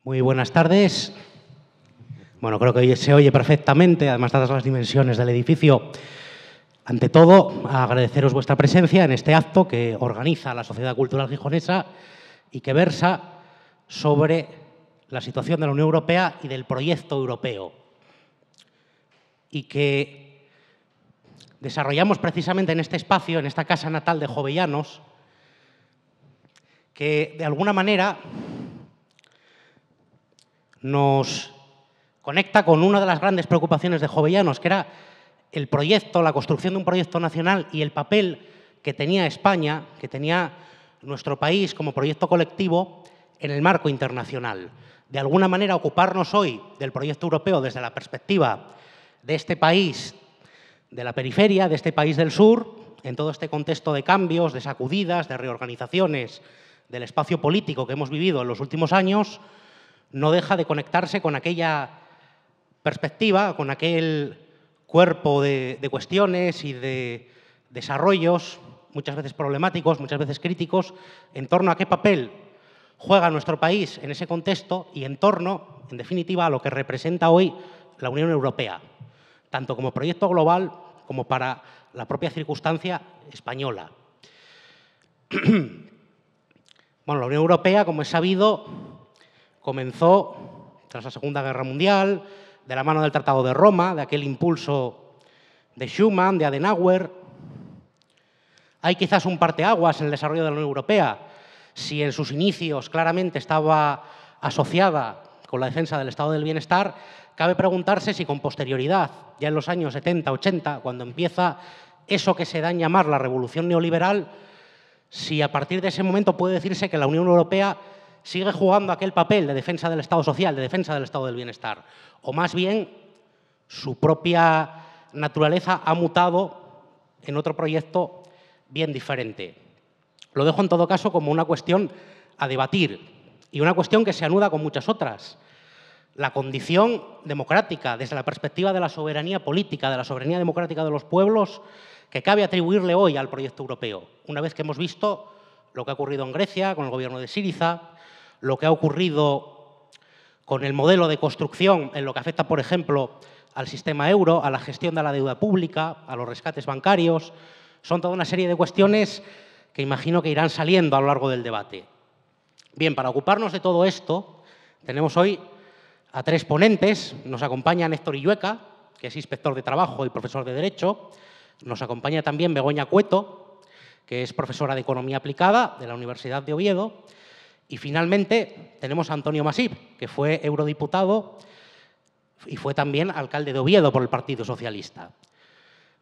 Muy buenas tardes. Bueno, creo que se oye perfectamente, además dadas las dimensiones del edificio. Ante todo, agradeceros vuestra presencia en este acto que organiza la Sociedad Cultural Gijonesa y que versa sobre la situación de la Unión Europea y del proyecto europeo, y que desarrollamos precisamente en este espacio, en esta casa natal de Jovellanos, que de alguna manera nos conecta con una de las grandes preocupaciones de Jovellanos, que era el proyecto, la construcción de un proyecto nacional y el papel que tenía España, que tenía nuestro país como proyecto colectivo en el marco internacional. De alguna manera, ocuparnos hoy del proyecto europeo desde la perspectiva de este país de la periferia, de este país del sur, en todo este contexto de cambios, de sacudidas, de reorganizaciones del espacio político que hemos vivido en los últimos años, no deja de conectarse con aquella perspectiva, con aquel cuerpo de cuestiones y de desarrollos, muchas veces problemáticos, muchas veces críticos, en torno a qué papel juega nuestro país en ese contexto y en torno, en definitiva, a lo que representa hoy la Unión Europea, tanto como proyecto global como para la propia circunstancia española. Bueno, la Unión Europea, como es sabido, comenzó tras la Segunda Guerra Mundial, de la mano del Tratado de Roma, de aquel impulso de Schuman, de Adenauer. Hay quizás un parteaguas en el desarrollo de la Unión Europea, si en sus inicios claramente estaba asociada con la defensa del estado del bienestar. Cabe preguntarse si con posterioridad, ya en los años 70, 80, cuando empieza eso que se da en llamar la revolución neoliberal, si a partir de ese momento puede decirse que la Unión Europea sigue jugando aquel papel de defensa del Estado social, de defensa del estado del bienestar, o más bien su propia naturaleza ha mutado en otro proyecto bien diferente. Lo dejo en todo caso como una cuestión a debatir y una cuestión que se anuda con muchas otras. La condición democrática, desde la perspectiva de la soberanía política, de la soberanía democrática de los pueblos, que cabe atribuirle hoy al proyecto europeo, una vez que hemos visto lo que ha ocurrido en Grecia con el gobierno de Syriza, lo que ha ocurrido con el modelo de construcción en lo que afecta, por ejemplo, al sistema euro, a la gestión de la deuda pública, a los rescates bancarios. Son toda una serie de cuestiones que imagino que irán saliendo a lo largo del debate. Bien, para ocuparnos de todo esto, tenemos hoy a tres ponentes. Nos acompaña Néstor Illueca, que es inspector de trabajo y profesor de Derecho. Nos acompaña también Begoña Cueto, que es profesora de Economía Aplicada de la Universidad de Oviedo. Y finalmente tenemos a Antonio Masip, que fue eurodiputado y fue también alcalde de Oviedo por el Partido Socialista.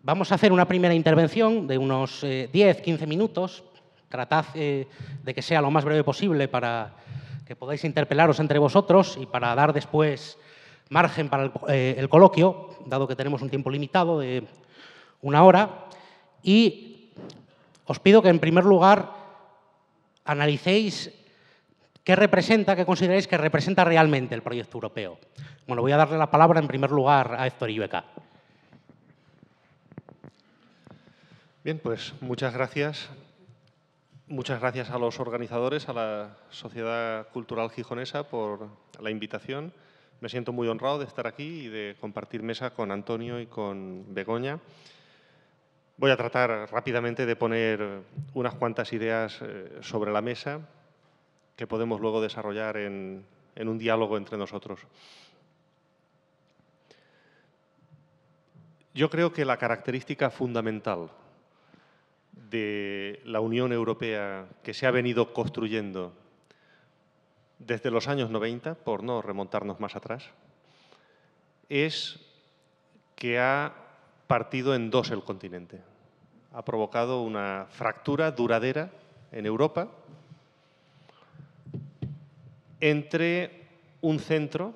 Vamos a hacer una primera intervención de unos 10-15 minutos. Tratad de que sea lo más breve posible para que podáis interpelaros entre vosotros y para dar después margen para el coloquio, dado que tenemos un tiempo limitado de 1 hora. Y os pido que, en primer lugar, analicéis qué consideráis que representa realmente el proyecto europeo. Bueno, voy a darle la palabra, en primer lugar, a Héctor Illueca. Bien, pues muchas gracias. Muchas gracias a los organizadores, a la Sociedad Cultural Gijonesa, por la invitación. Me siento muy honrado de estar aquí y de compartir mesa con Antonio y con Begoña. Voy a tratar rápidamente de poner unas cuantas ideas sobre la mesa que podemos luego desarrollar en un diálogo entre nosotros. Yo creo que la característica fundamental de la Unión Europea que se ha venido construyendo desde los años 90, por no remontarnos más atrás, es que ha partido en dos el continente. Ha provocado una fractura duradera en Europa entre un centro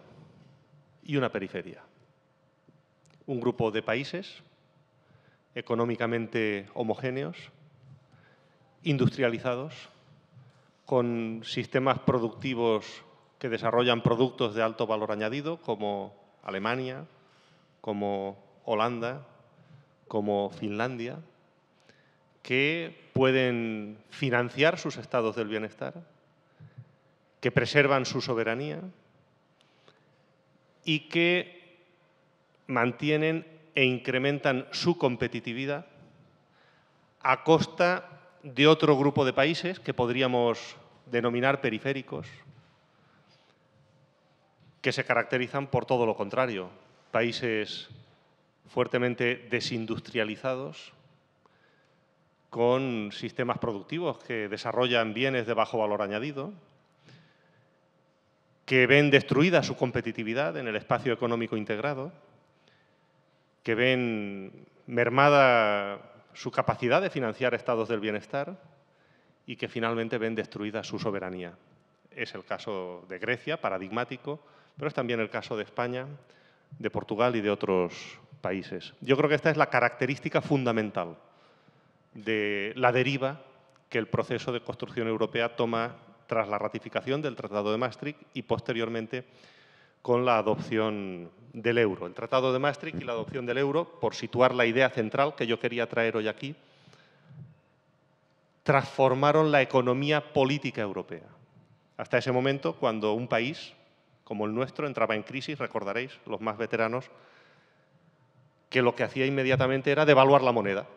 y una periferia. Un grupo de países económicamente homogéneos, industrializados, con sistemas productivos que desarrollan productos de alto valor añadido, como Alemania, como Holanda, como Finlandia, que pueden financiar sus estados del bienestar, que preservan su soberanía, y que mantienen e incrementan su competitividad a costa de otro grupo de países que podríamos denominar periféricos, que se caracterizan por todo lo contrario, países fuertemente desindustrializados, con sistemas productivos que desarrollan bienes de bajo valor añadido, que ven destruida su competitividad en el espacio económico integrado, que ven mermada su capacidad de financiar estados del bienestar y que finalmente ven destruida su soberanía. Es el caso de Grecia, paradigmático, pero es también el caso de España, de Portugal y de otros países. Yo creo que esta es la característica fundamental de la deriva que el proceso de construcción europea toma tras la ratificación del Tratado de Maastricht y posteriormente con la adopción del euro. El Tratado de Maastricht y la adopción del euro, por situar la idea central que yo quería traer hoy aquí, transformaron la economía política europea. Hasta ese momento, cuando un país como el nuestro entraba en crisis, recordaréis, los más veteranos, que lo que hacía inmediatamente era devaluar la moneda.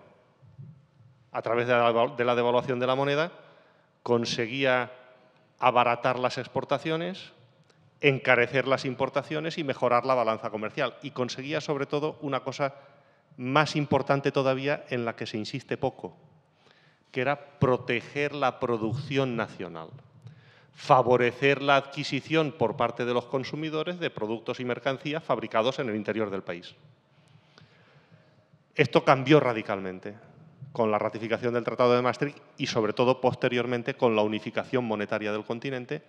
A través de la devaluación de la moneda conseguía abaratar las exportaciones, encarecer las importaciones y mejorar la balanza comercial. Y conseguía, sobre todo, una cosa más importante todavía en la que se insiste poco, que era proteger la producción nacional, favorecer la adquisición por parte de los consumidores de productos y mercancías fabricados en el interior del país. Esto cambió radicalmente con la ratificación del Tratado de Maastricht y, sobre todo, posteriormente con la unificación monetaria del continente,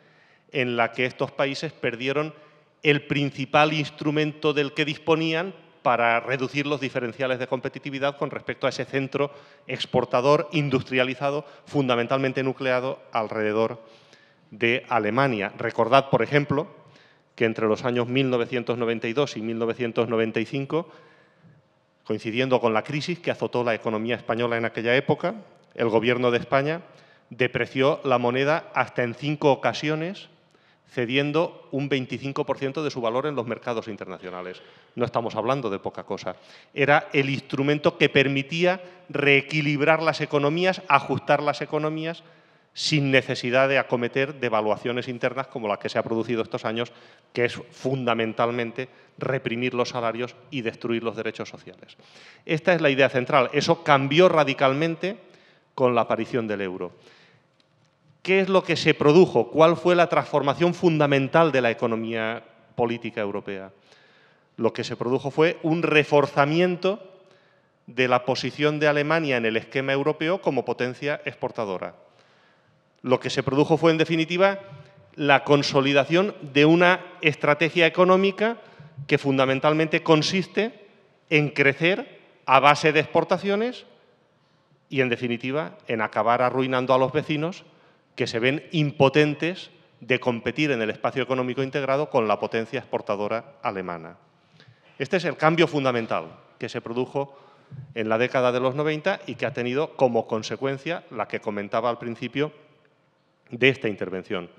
en la que estos países perdieron el principal instrumento del que disponían para reducir los diferenciales de competitividad con respecto a ese centro exportador industrializado, fundamentalmente nucleado alrededor de Alemania. Recordad, por ejemplo, que entre los años 1992 y 1995, coincidiendo con la crisis que azotó la economía española en aquella época, el Gobierno de España depreció la moneda hasta en 5 ocasiones, cediendo un 25% de su valor en los mercados internacionales. No estamos hablando de poca cosa. Era el instrumento que permitía reequilibrar las economías, ajustar las economías, sin necesidad de acometer devaluaciones internas como la que se ha producido estos años, que es fundamentalmente reprimir los salarios y destruir los derechos sociales. Esta es la idea central. Eso cambió radicalmente con la aparición del euro. ¿Qué es lo que se produjo? ¿Cuál fue la transformación fundamental de la economía política europea? Lo que se produjo fue un reforzamiento de la posición de Alemania en el esquema europeo como potencia exportadora. Lo que se produjo fue, en definitiva, la consolidación de una estrategia económica que fundamentalmente consiste en crecer a base de exportaciones y, en definitiva, en acabar arruinando a los vecinos que se ven impotentes de competir en el espacio económico integrado con la potencia exportadora alemana. Este es el cambio fundamental que se produjo en la década de los 90 y que ha tenido como consecuencia la que comentaba al principio de esta intervención.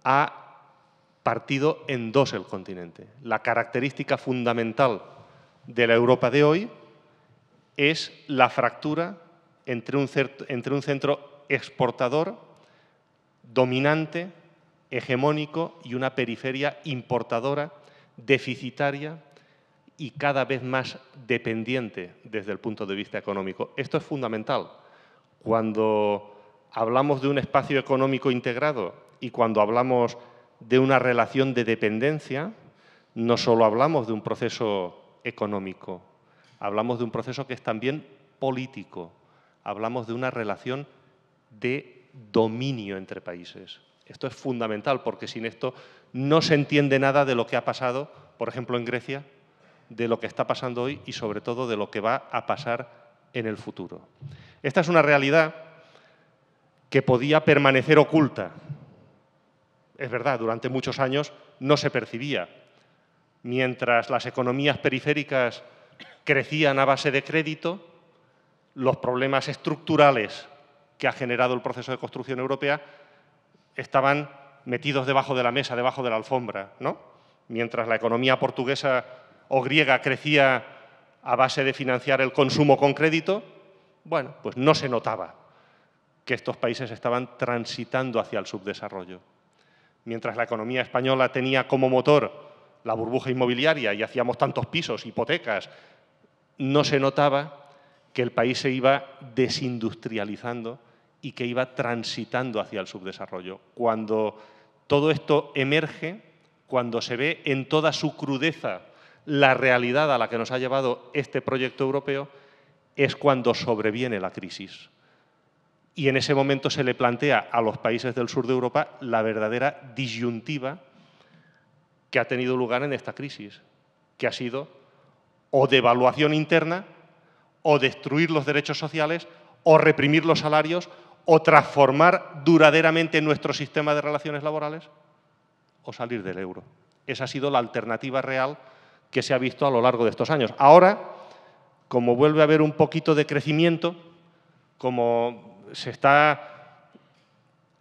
Ha partido en dos el continente. La característica fundamental de la Europa de hoy es la fractura entre un centro exportador dominante, hegemónico y una periferia importadora, deficitaria y cada vez más dependiente desde el punto de vista económico. Esto es fundamental. Cuando hablamos de un espacio económico integrado y cuando hablamos de una relación de dependencia, no solo hablamos de un proceso económico, hablamos de un proceso que es también político, hablamos de una relación de dominio entre países. Esto es fundamental porque sin esto no se entiende nada de lo que ha pasado, por ejemplo, en Grecia, de lo que está pasando hoy y sobre todo de lo que va a pasar en el futuro. Esta es una realidad que podía permanecer oculta. Es verdad, durante muchos años no se percibía. Mientras las economías periféricas crecían a base de crédito, los problemas estructurales que ha generado el proceso de construcción europea estaban metidos debajo de la mesa, debajo de la alfombra, ¿no? mientras la economía portuguesa o griega crecía a base de financiar el consumo con crédito, bueno, pues no se notaba que estos países estaban transitando hacia el subdesarrollo. Mientras la economía española tenía como motor la burbuja inmobiliaria y hacíamos tantos pisos, hipotecas, no se notaba que el país se iba desindustrializando y que iba transitando hacia el subdesarrollo. Cuando todo esto emerge, cuando se ve en toda su crudeza la realidad a la que nos ha llevado este proyecto europeo, es cuando sobreviene la crisis. Y en ese momento se le plantea a los países del sur de Europa la verdadera disyuntiva que ha tenido lugar en esta crisis, que ha sido o devaluación interna, o destruir los derechos sociales, o reprimir los salarios, o transformar duraderamente nuestro sistema de relaciones laborales, o salir del euro. Esa ha sido la alternativa real que se ha visto a lo largo de estos años. Ahora, como vuelve a haber un poquito de crecimiento, como se está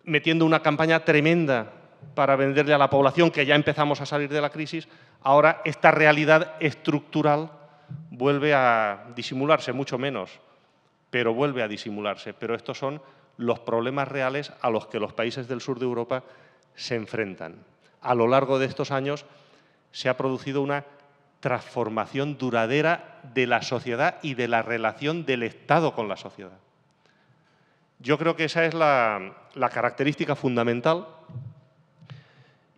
metiendo una campaña tremenda para venderle a la población que ya empezamos a salir de la crisis, ahora esta realidad estructural vuelve a disimularse, mucho menos, pero vuelve a disimularse. Pero estos son los problemas reales a los que los países del sur de Europa se enfrentan. A lo largo de estos años se ha producido una transformación duradera de la sociedad y de la relación del Estado con la sociedad. Yo creo que esa es la característica fundamental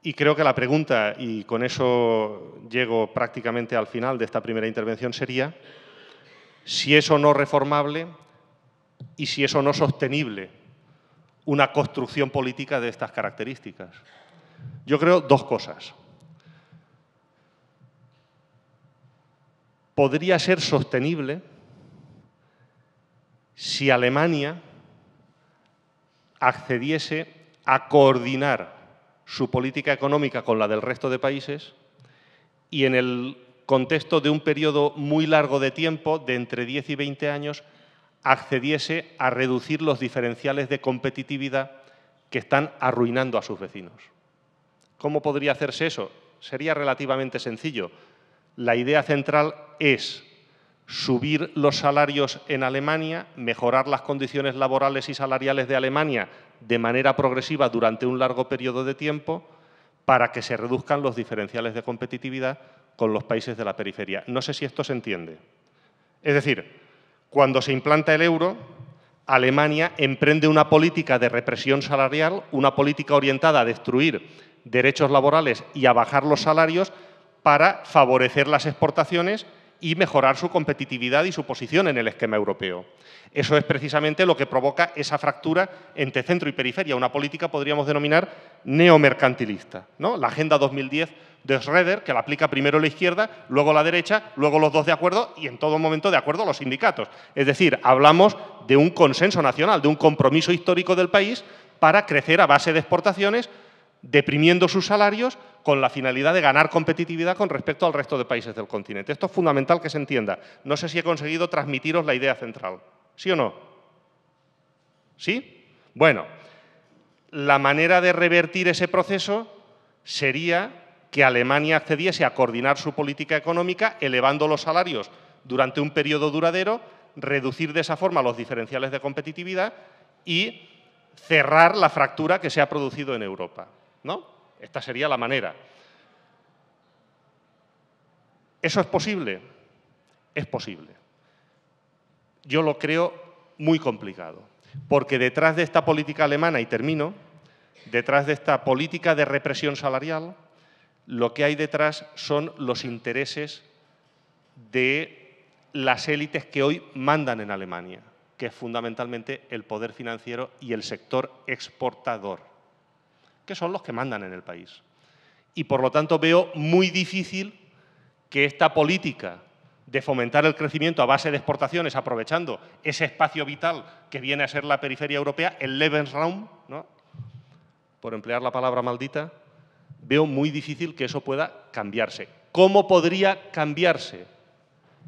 y creo que la pregunta, y con eso llego prácticamente al final de esta primera intervención, sería si es o no reformable y si es o no sostenible una construcción política de estas características. Yo creo dos cosas. Podría ser sostenible si Alemania accediese a coordinar su política económica con la del resto de países y en el contexto de un periodo muy largo de tiempo, de entre 10 y 20 años, accediese a reducir los diferenciales de competitividad que están arruinando a sus vecinos. ¿Cómo podría hacerse eso? Sería relativamente sencillo. La idea central es subir los salarios en Alemania, mejorar las condiciones laborales y salariales de Alemania de manera progresiva durante un largo periodo de tiempo para que se reduzcan los diferenciales de competitividad con los países de la periferia. No sé si esto se entiende. Es decir, cuando se implanta el euro, Alemania emprende una política de represión salarial, una política orientada a destruir derechos laborales y a bajar los salarios para favorecer las exportaciones y mejorar su competitividad y su posición en el esquema europeo. Eso es precisamente lo que provoca esa fractura entre centro y periferia, una política podríamos denominar neomercantilista, ¿no? La Agenda 2010 de Schröder, que la aplica primero la izquierda, luego la derecha, luego los dos de acuerdo y en todo momento de acuerdo los sindicatos. Es decir, hablamos de un consenso nacional, de un compromiso histórico del país para crecer a base de exportaciones, deprimiendo sus salarios con la finalidad de ganar competitividad con respecto al resto de países del continente. Esto es fundamental que se entienda. No sé si he conseguido transmitiros la idea central. ¿Sí o no? ¿Sí? Bueno, la manera de revertir ese proceso sería que Alemania accediese a coordinar su política económica, elevando los salarios durante un periodo duradero, reducir de esa forma los diferenciales de competitividad y cerrar la fractura que se ha producido en Europa, ¿no? Esta sería la manera. ¿Eso es posible? Es posible. Yo lo creo muy complicado, porque detrás de esta política alemana, y termino, detrás de esta política de represión salarial, lo que hay detrás son los intereses de las élites que hoy mandan en Alemania, que es fundamentalmente el poder financiero y el sector exportador, que son los que mandan en el país. Y por lo tanto veo muy difícil que esta política de fomentar el crecimiento a base de exportaciones, aprovechando ese espacio vital que viene a ser la periferia europea, el Lebensraum, ¿no? Por emplear la palabra maldita, veo muy difícil que eso pueda cambiarse. ¿Cómo podría cambiarse?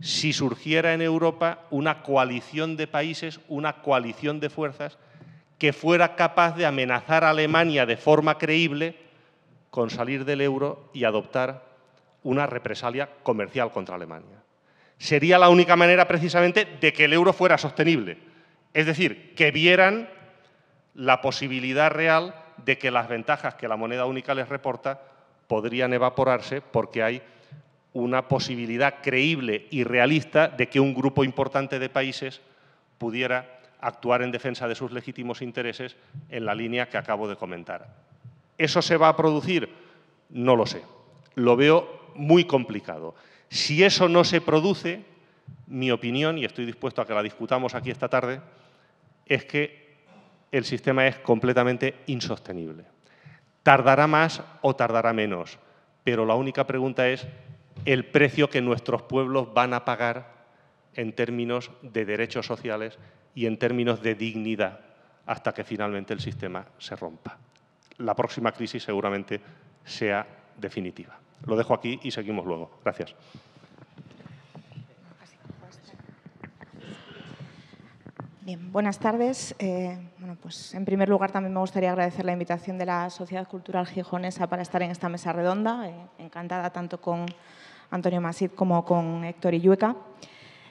Si surgiera en Europa una coalición de países, una coalición de fuerzas que fuera capaz de amenazar a Alemania de forma creíble con salir del euro y adoptar una represalia comercial contra Alemania. Sería la única manera, precisamente, de que el euro fuera sostenible. Es decir, que vieran la posibilidad real de que las ventajas que la moneda única les reporta podrían evaporarse porque hay una posibilidad creíble y realista de que un grupo importante de países pudiera actuar en defensa de sus legítimos intereses en la línea que acabo de comentar. ¿Eso se va a producir? No lo sé. Lo veo muy complicado. Si eso no se produce, mi opinión, y estoy dispuesto a que la discutamos aquí esta tarde, es que el sistema es completamente insostenible. Tardará más o tardará menos, pero la única pregunta es el precio que nuestros pueblos van a pagar en términos de derechos sociales y en términos de dignidad hasta que finalmente el sistema se rompa. La próxima crisis seguramente sea definitiva. Lo dejo aquí y seguimos luego. Gracias. Bien, buenas tardes. Bueno, pues en primer lugar también me gustaría agradecer la invitación de la Sociedad Cultural Gijonesa para estar en esta mesa redonda. Encantada tanto con Antonio Masip como con Héctor Illueca.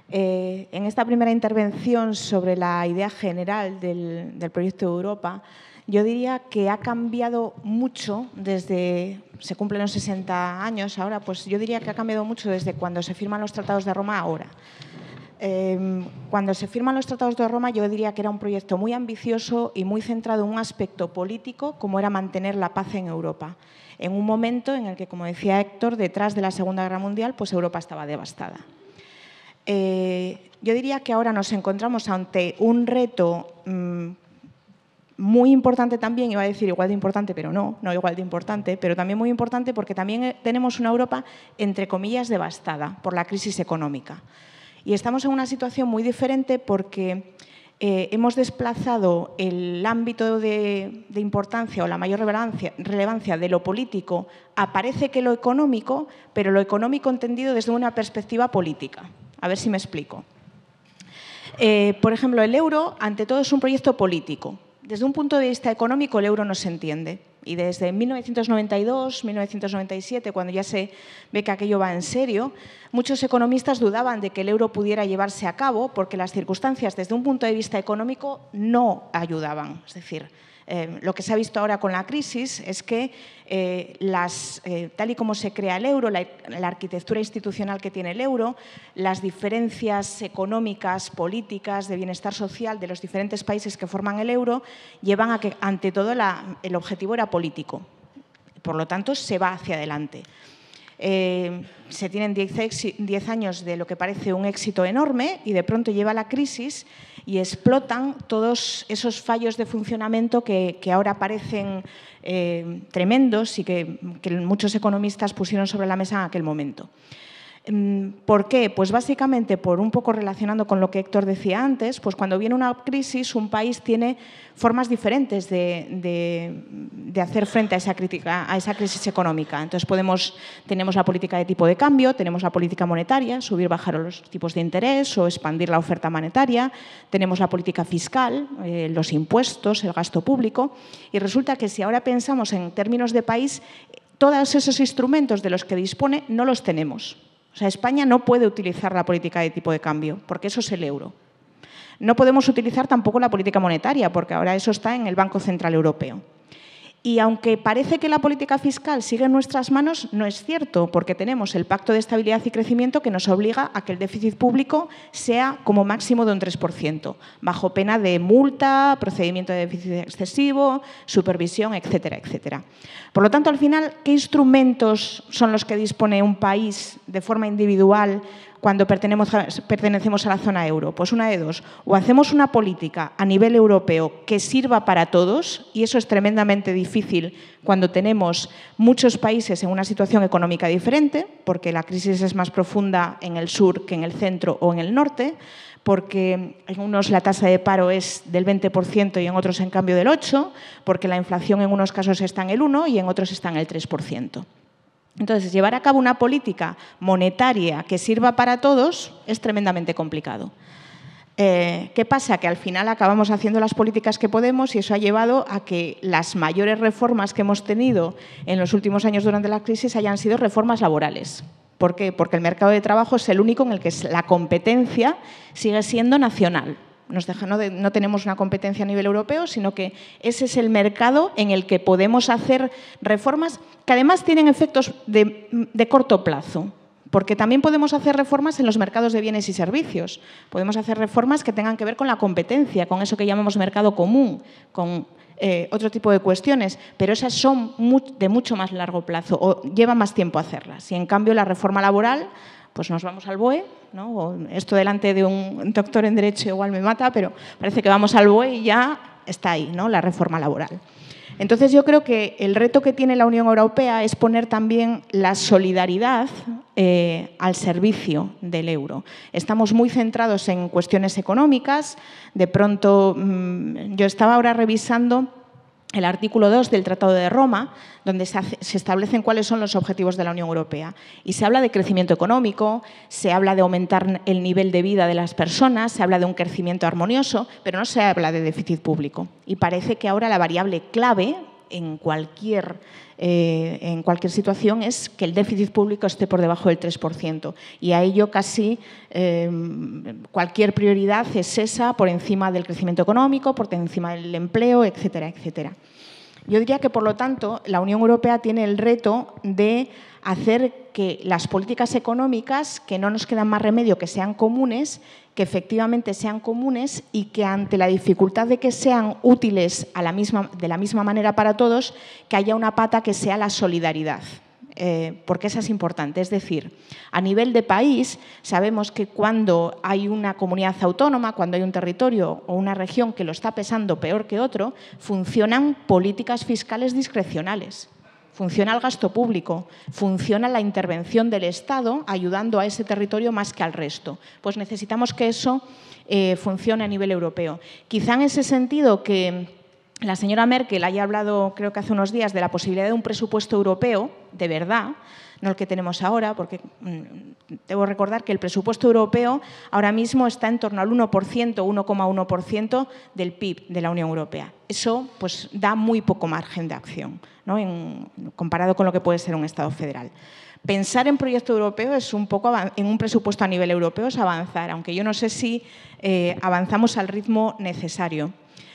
En esta primera intervención sobre la idea general del proyecto de Europa, yo diría que ha cambiado mucho desde, se cumplen los 60 años ahora, pues yo diría que ha cambiado mucho desde cuando se firman los Tratados de Roma a ahora. Cuando se firman los Tratados de Roma, yo diría que era un proyecto muy ambicioso y muy centrado en un aspecto político, como era mantener la paz en Europa, en un momento en el que, como decía Héctor, detrás de la Segunda Guerra Mundial, pues Europa estaba devastada. Yo diría que ahora nos encontramos ante un reto muy importante también, iba a decir igual de importante, pero no igual de importante, pero también muy importante porque también tenemos una Europa, entre comillas, devastada por la crisis económica. Y estamos en una situación muy diferente porque hemos desplazado el ámbito de importancia o la mayor relevancia de lo político a parece que lo económico, pero lo económico entendido desde una perspectiva política. A ver si me explico. Por ejemplo, el euro, ante todo, es un proyecto político. Desde un punto de vista económico, el euro no se entiende. Y desde 1992, 1997, cuando ya se ve que aquello va en serio, muchos economistas dudaban de que el euro pudiera llevarse a cabo porque las circunstancias, desde un punto de vista económico, no ayudaban. Es decir, lo que se ha visto ahora con la crisis es que tal y como se crea el euro, la arquitectura institucional que tiene el euro, las diferencias económicas, políticas, de bienestar social de los diferentes países que forman el euro, llevan a que, ante todo, el objetivo era político. Por lo tanto, se va hacia adelante. Se tienen 10 años de lo que parece un éxito enorme y de pronto llega la crisis y explotan todos esos fallos de funcionamiento que ahora parecen tremendos y que muchos economistas pusieron sobre la mesa en aquel momento. ¿Por qué? Pues básicamente, por un poco relacionando con lo que Héctor decía antes, pues cuando viene una crisis, un país tiene formas diferentes de hacer frente a esa crisis económica. Entonces, tenemos la política de tipo de cambio, tenemos la política monetaria, subir, bajar los tipos de interés o expandir la oferta monetaria, tenemos la política fiscal, los impuestos, el gasto público, y resulta que si ahora pensamos en términos de país, todos esos instrumentos de los que dispone no los tenemos. O sea, España no puede utilizar la política de tipo de cambio, porque eso es el euro. No podemos utilizar tampoco la política monetaria, porque ahora eso está en el Banco Central Europeo. Y aunque parece que la política fiscal sigue en nuestras manos, no es cierto, porque tenemos el Pacto de Estabilidad y Crecimiento que nos obliga a que el déficit público sea como máximo de un 3%, bajo pena de multa, procedimiento de déficit excesivo, supervisión, etcétera, etcétera. Por lo tanto, al final, ¿qué instrumentos son los que dispone un país de forma individual cuando pertenecemos a la zona euro? Pues una de dos, o hacemos una política a nivel europeo que sirva para todos, y eso es tremendamente difícil cuando tenemos muchos países en una situación económica diferente, porque la crisis es más profunda en el sur que en el centro o en el norte, porque en unos la tasa de paro es del 20% y en otros, en cambio, del 8%, porque la inflación en unos casos está en el 1% y en otros está en el 3%. Entonces, llevar a cabo una política monetaria que sirva para todos es tremendamente complicado. ¿Qué pasa? Que al final acabamos haciendo las políticas que podemos y eso ha llevado a que las mayores reformas que hemos tenido en los últimos años durante la crisis hayan sido reformas laborales. ¿Por qué? Porque el mercado de trabajo es el único en el que la competencia sigue siendo nacional. No tenemos una competencia a nivel europeo, sino que ese es el mercado en el que podemos hacer reformas que además tienen efectos de corto plazo. Porque también podemos hacer reformas en los mercados de bienes y servicios. Podemos hacer reformas que tengan que ver con la competencia, con eso que llamamos mercado común, con otro tipo de cuestiones, pero esas son de mucho más largo plazo o lleva más tiempo hacerlas. Y en cambio la reforma laboral, pues nos vamos al BOE, ¿no? O esto delante de un doctor en Derecho igual me mata, pero parece que vamos al BOE y ya está ahí, ¿no? La reforma laboral. Entonces, yo creo que el reto que tiene la Unión Europea es poner también la solidaridad al servicio del euro. Estamos muy centrados en cuestiones económicas. De pronto, yo estaba ahora revisando el artículo 2 del Tratado de Roma, donde se establecen cuáles son los objetivos de la Unión Europea. Y se habla de crecimiento económico, se habla de aumentar el nivel de vida de las personas, se habla de un crecimiento armonioso, pero no se habla de déficit público. Y parece que ahora la variable clave en cualquier situación es que el déficit público esté por debajo del 3%. Y a ello casi cualquier prioridad es esa por encima del crecimiento económico, por encima del empleo, etcétera, etcétera. Yo diría que, por lo tanto, la Unión Europea tiene el reto de hacer que las políticas económicas, que no nos queda más remedio que sean comunes, que efectivamente sean comunes y que ante la dificultad de que sean útiles de la misma manera para todos, que haya una pata que sea la solidaridad. Porque esa es importante. Es decir, a nivel de país sabemos que cuando hay una comunidad autónoma, cuando hay un territorio o una región que lo está pesando peor que otro, funcionan políticas fiscales discrecionales. Funciona el gasto público, funciona la intervención del Estado ayudando a ese territorio más que al resto. Pues necesitamos que eso funcione a nivel europeo. Quizá en ese sentido que la señora Merkel haya hablado, creo que hace unos días, de la posibilidad de un presupuesto europeo, de verdad, no el que tenemos ahora, porque debo recordar que el presupuesto europeo ahora mismo está en torno al 1%, 1,1% del PIB de la Unión Europea. Eso pues, da muy poco margen de acción, ¿no? Comparado con lo que puede ser un Estado federal. Pensar en proyecto europeo es un poco, en un presupuesto a nivel europeo es avanzar, aunque yo no sé si avanzamos al ritmo necesario.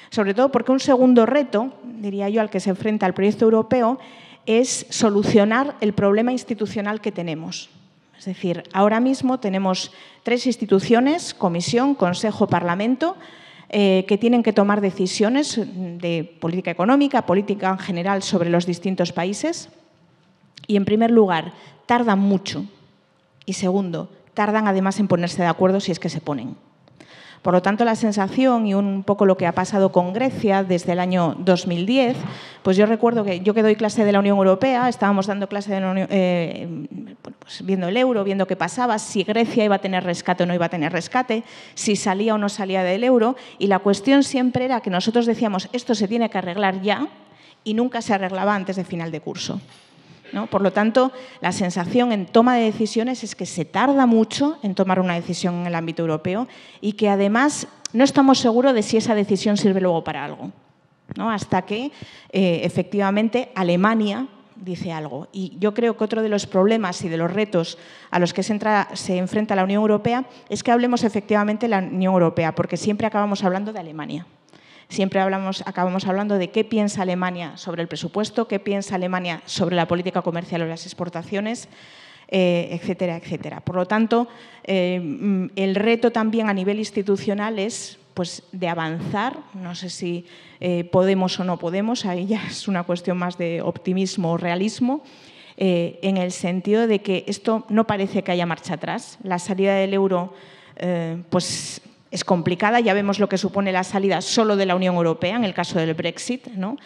Sobre todo porque un segundo reto, diría yo, al que se enfrenta el proyecto europeo es solucionar el problema institucional que tenemos. Es decir, ahora mismo tenemos 3 instituciones, Comisión, Consejo, Parlamento, que tienen que tomar decisiones de política económica, política en general sobre los distintos países. Y, en primer lugar, tardan mucho. Y, segundo, tardan además en ponerse de acuerdo si es que se ponen. Por lo tanto, la sensación y un poco lo que ha pasado con Grecia desde el año 2010, pues yo recuerdo que yo que doy clase de la Unión Europea, estábamos dando clase de la Unión, pues viendo el euro, viendo qué pasaba, si Grecia iba a tener rescate o no iba a tener rescate, si salía o no salía del euro, y la cuestión siempre era que nosotros decíamos esto se tiene que arreglar ya y nunca se arreglaba antes de final de curso, ¿no? Por lo tanto, la sensación en toma de decisiones es que se tarda mucho en tomar una decisión en el ámbito europeo y que además no estamos seguros de si esa decisión sirve luego para algo, ¿no? Hasta que efectivamente Alemania dice algo. Y yo creo que otro de los problemas y de los retos a los que se enfrenta la Unión Europea es que hablemos efectivamente de la Unión Europea, porque siempre acabamos hablando de Alemania. Siempre acabamos hablando de qué piensa Alemania sobre el presupuesto, qué piensa Alemania sobre la política comercial o las exportaciones, etcétera, etcétera. Por lo tanto, el reto también a nivel institucional es pues, de avanzar. No sé si podemos o no podemos, ahí ya es una cuestión más de optimismo o realismo, en el sentido de que esto no parece que haya marcha atrás. La salida del euro, pues es complicada, ya vemos lo que supone la salida solo de la Unión Europea en el caso del Brexit, ¿no?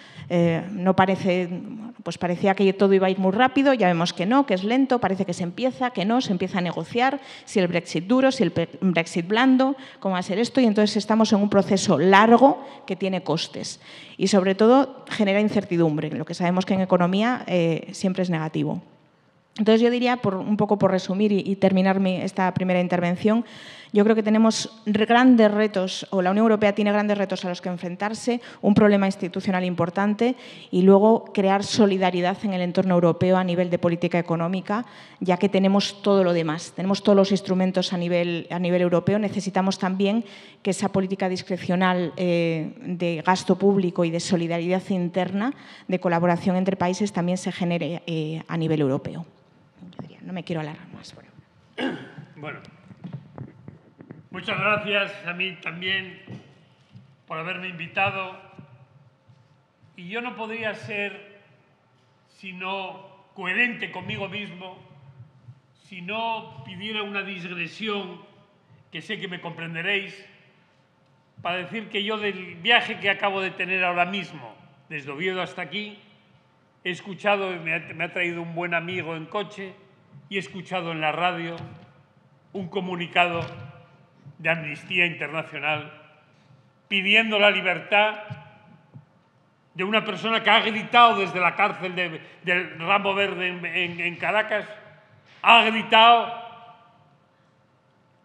Pues parecía que todo iba a ir muy rápido, ya vemos que no, que es lento, parece que se empieza a negociar si el Brexit duro, si el Brexit blando, cómo va a ser esto, y entonces estamos en un proceso largo que tiene costes y sobre todo genera incertidumbre, lo que sabemos que en economía siempre es negativo. Entonces, yo diría, un poco por resumir y terminar esta primera intervención, Yo creo que tenemos grandes retos, o la Unión Europea tiene grandes retos a los que enfrentarse, un problema institucional importante y luego crear solidaridad en el entorno europeo a nivel de política económica, ya que tenemos todo lo demás, tenemos todos los instrumentos a nivel europeo. Necesitamos también que esa política discrecional de gasto público y de solidaridad interna, de colaboración entre países, también se genere a nivel europeo. No me quiero alargar más. Bueno, muchas gracias a mí también por haberme invitado. Y yo no podría ser sino coherente conmigo mismo si no pidiera una digresión, que sé que me comprenderéis, para decir que yo del viaje que acabo de tener ahora mismo, desde Oviedo hasta aquí, he escuchado, me ha traído un buen amigo en coche, y he escuchado en la radio un comunicado de Amnistía Internacional pidiendo la libertad de una persona que ha gritado desde la cárcel del Ramo Verde en Caracas, ha gritado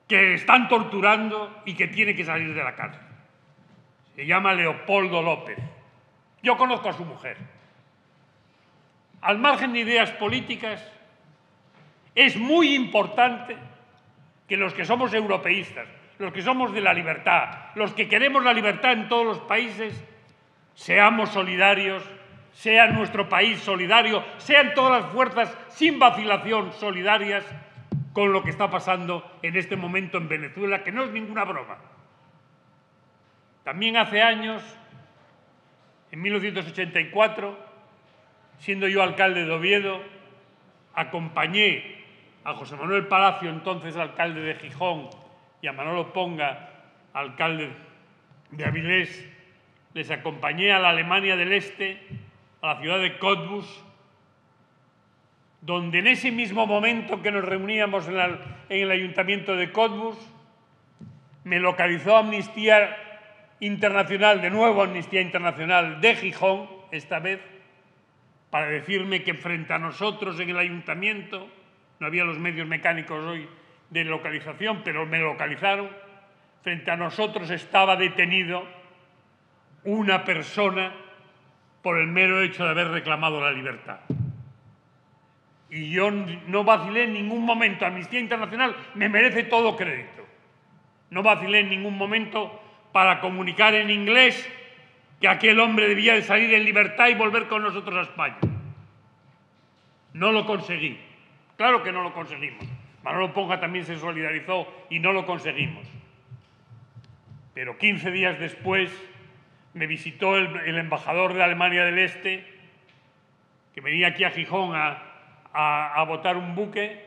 que están torturando y que tiene que salir de la cárcel. Se llama Leopoldo López. Yo conozco a su mujer. Al margen de ideas políticas, es muy importante que los que somos europeístas, los que somos de la libertad, los que queremos la libertad en todos los países, seamos solidarios, sea nuestro país solidario, sean todas las fuerzas sin vacilación solidarias con lo que está pasando en este momento en Venezuela, que no es ninguna broma. También hace años, en 1984, siendo yo alcalde de Oviedo, acompañé a José Manuel Palacio, entonces alcalde de Gijón, y a Manolo Ponga, alcalde de Avilés, les acompañé a la Alemania del Este, a la ciudad de Cottbus, donde en ese mismo momento que nos reuníamos en el ayuntamiento de Cottbus, me localizó Amnistía Internacional, de nuevo Amnistía Internacional de Gijón, esta vez, para decirme que frente a nosotros en el ayuntamiento, no había los medios mecánicos hoy de localización, pero me localizaron, frente a nosotros estaba detenido una persona por el mero hecho de haber reclamado la libertad. Y yo no vacilé en ningún momento. Amnistía Internacional me merece todo crédito. No vacilé en ningún momento para comunicar en inglés que aquel hombre debía de salir en libertad y volver con nosotros a España. No lo conseguí. Claro que no lo conseguimos. Manolo Ponga también se solidarizó y no lo conseguimos. Pero 15 días después me visitó el embajador de Alemania del Este, que venía aquí a Gijón a votar un buque,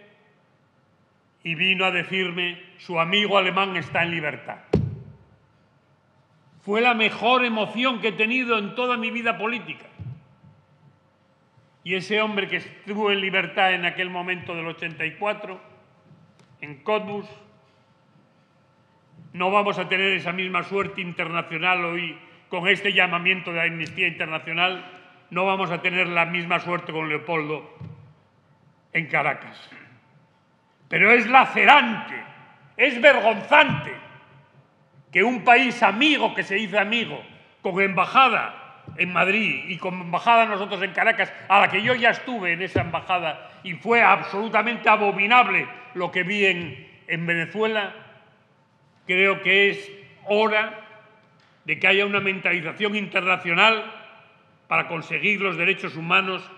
y vino a decirme: su amigo alemán está en libertad. Fue la mejor emoción que he tenido en toda mi vida política. Y ese hombre que estuvo en libertad en aquel momento del 84, en Cottbus, no vamos a tener esa misma suerte internacional hoy con este llamamiento de Amnistía Internacional, no vamos a tener la misma suerte con Leopoldo en Caracas. Pero es lacerante, es vergonzante que un país amigo que se dice amigo, con embajada en Madrid y con embajada nosotros en Caracas, a la que yo ya estuve en esa embajada y fue absolutamente abominable lo que vi en Venezuela, creo que es hora de que haya una mentalización internacional para conseguir los derechos humanos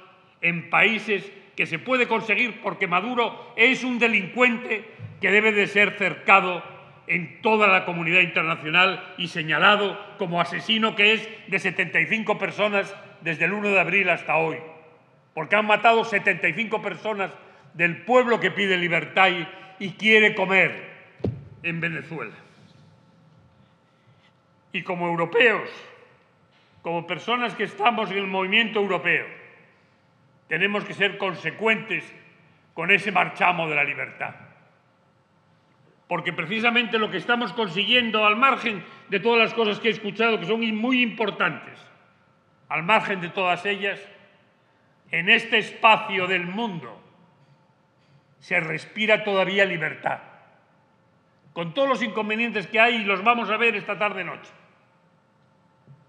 en países que se puede conseguir, porque Maduro es un delincuente que debe de ser cercado en toda la comunidad internacional y señalado como asesino que es de 75 personas desde el 1 de abril hasta hoy, porque han matado 75 personas del pueblo que pide libertad y quiere comer en Venezuela. Y como europeos, como personas que estamos en el movimiento europeo, tenemos que ser consecuentes con ese marchamo de la libertad. Porque precisamente lo que estamos consiguiendo, al margen de todas las cosas que he escuchado, que son muy importantes, al margen de todas ellas, en este espacio del mundo se respira todavía libertad. con todos los inconvenientes que hay, y los vamos a ver esta tarde-noche.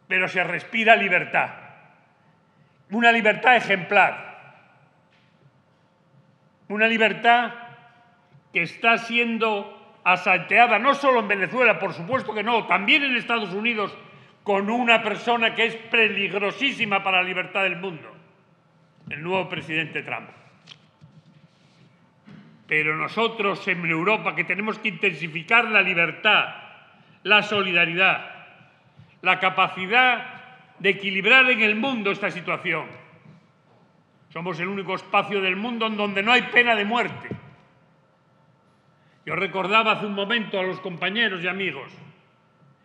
Pero se respira libertad, una libertad ejemplar, una libertad que está siendo asalteada no solo en Venezuela, por supuesto que no, también en Estados Unidos, con una persona que es peligrosísima para la libertad del mundo, el nuevo presidente Trump. Pero nosotros en Europa, que tenemos que intensificar la libertad, la solidaridad, la capacidad de equilibrar en el mundo esta situación. Somos el único espacio del mundo en donde no hay pena de muerte. Yo recordaba hace un momento a los compañeros y amigos,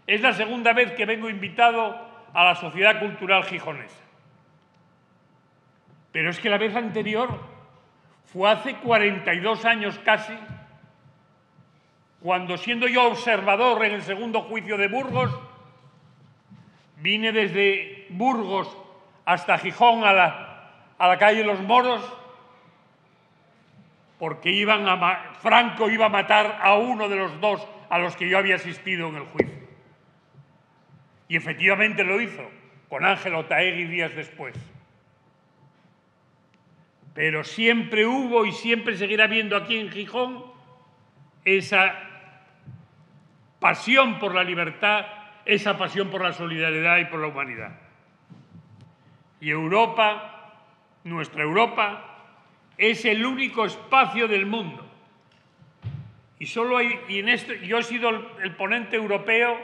es la segunda vez que vengo invitado a la Sociedad Cultural Gijonesa. Pero es que la vez anterior fue hace 42 años casi, cuando, siendo yo observador en el segundo juicio de Burgos, vine desde Burgos hasta Gijón a la calle Los Moros, porque Franco iba a matar a uno de los dos a los que yo había asistido en el juicio. Y efectivamente lo hizo, con Ángel Otaegui días después. Pero siempre hubo y siempre seguirá habiendo aquí en Gijón esa pasión por la libertad, esa pasión por la solidaridad y por la humanidad. Y Europa, nuestra Europa, es el único espacio del mundo. Yo he sido el ponente europeo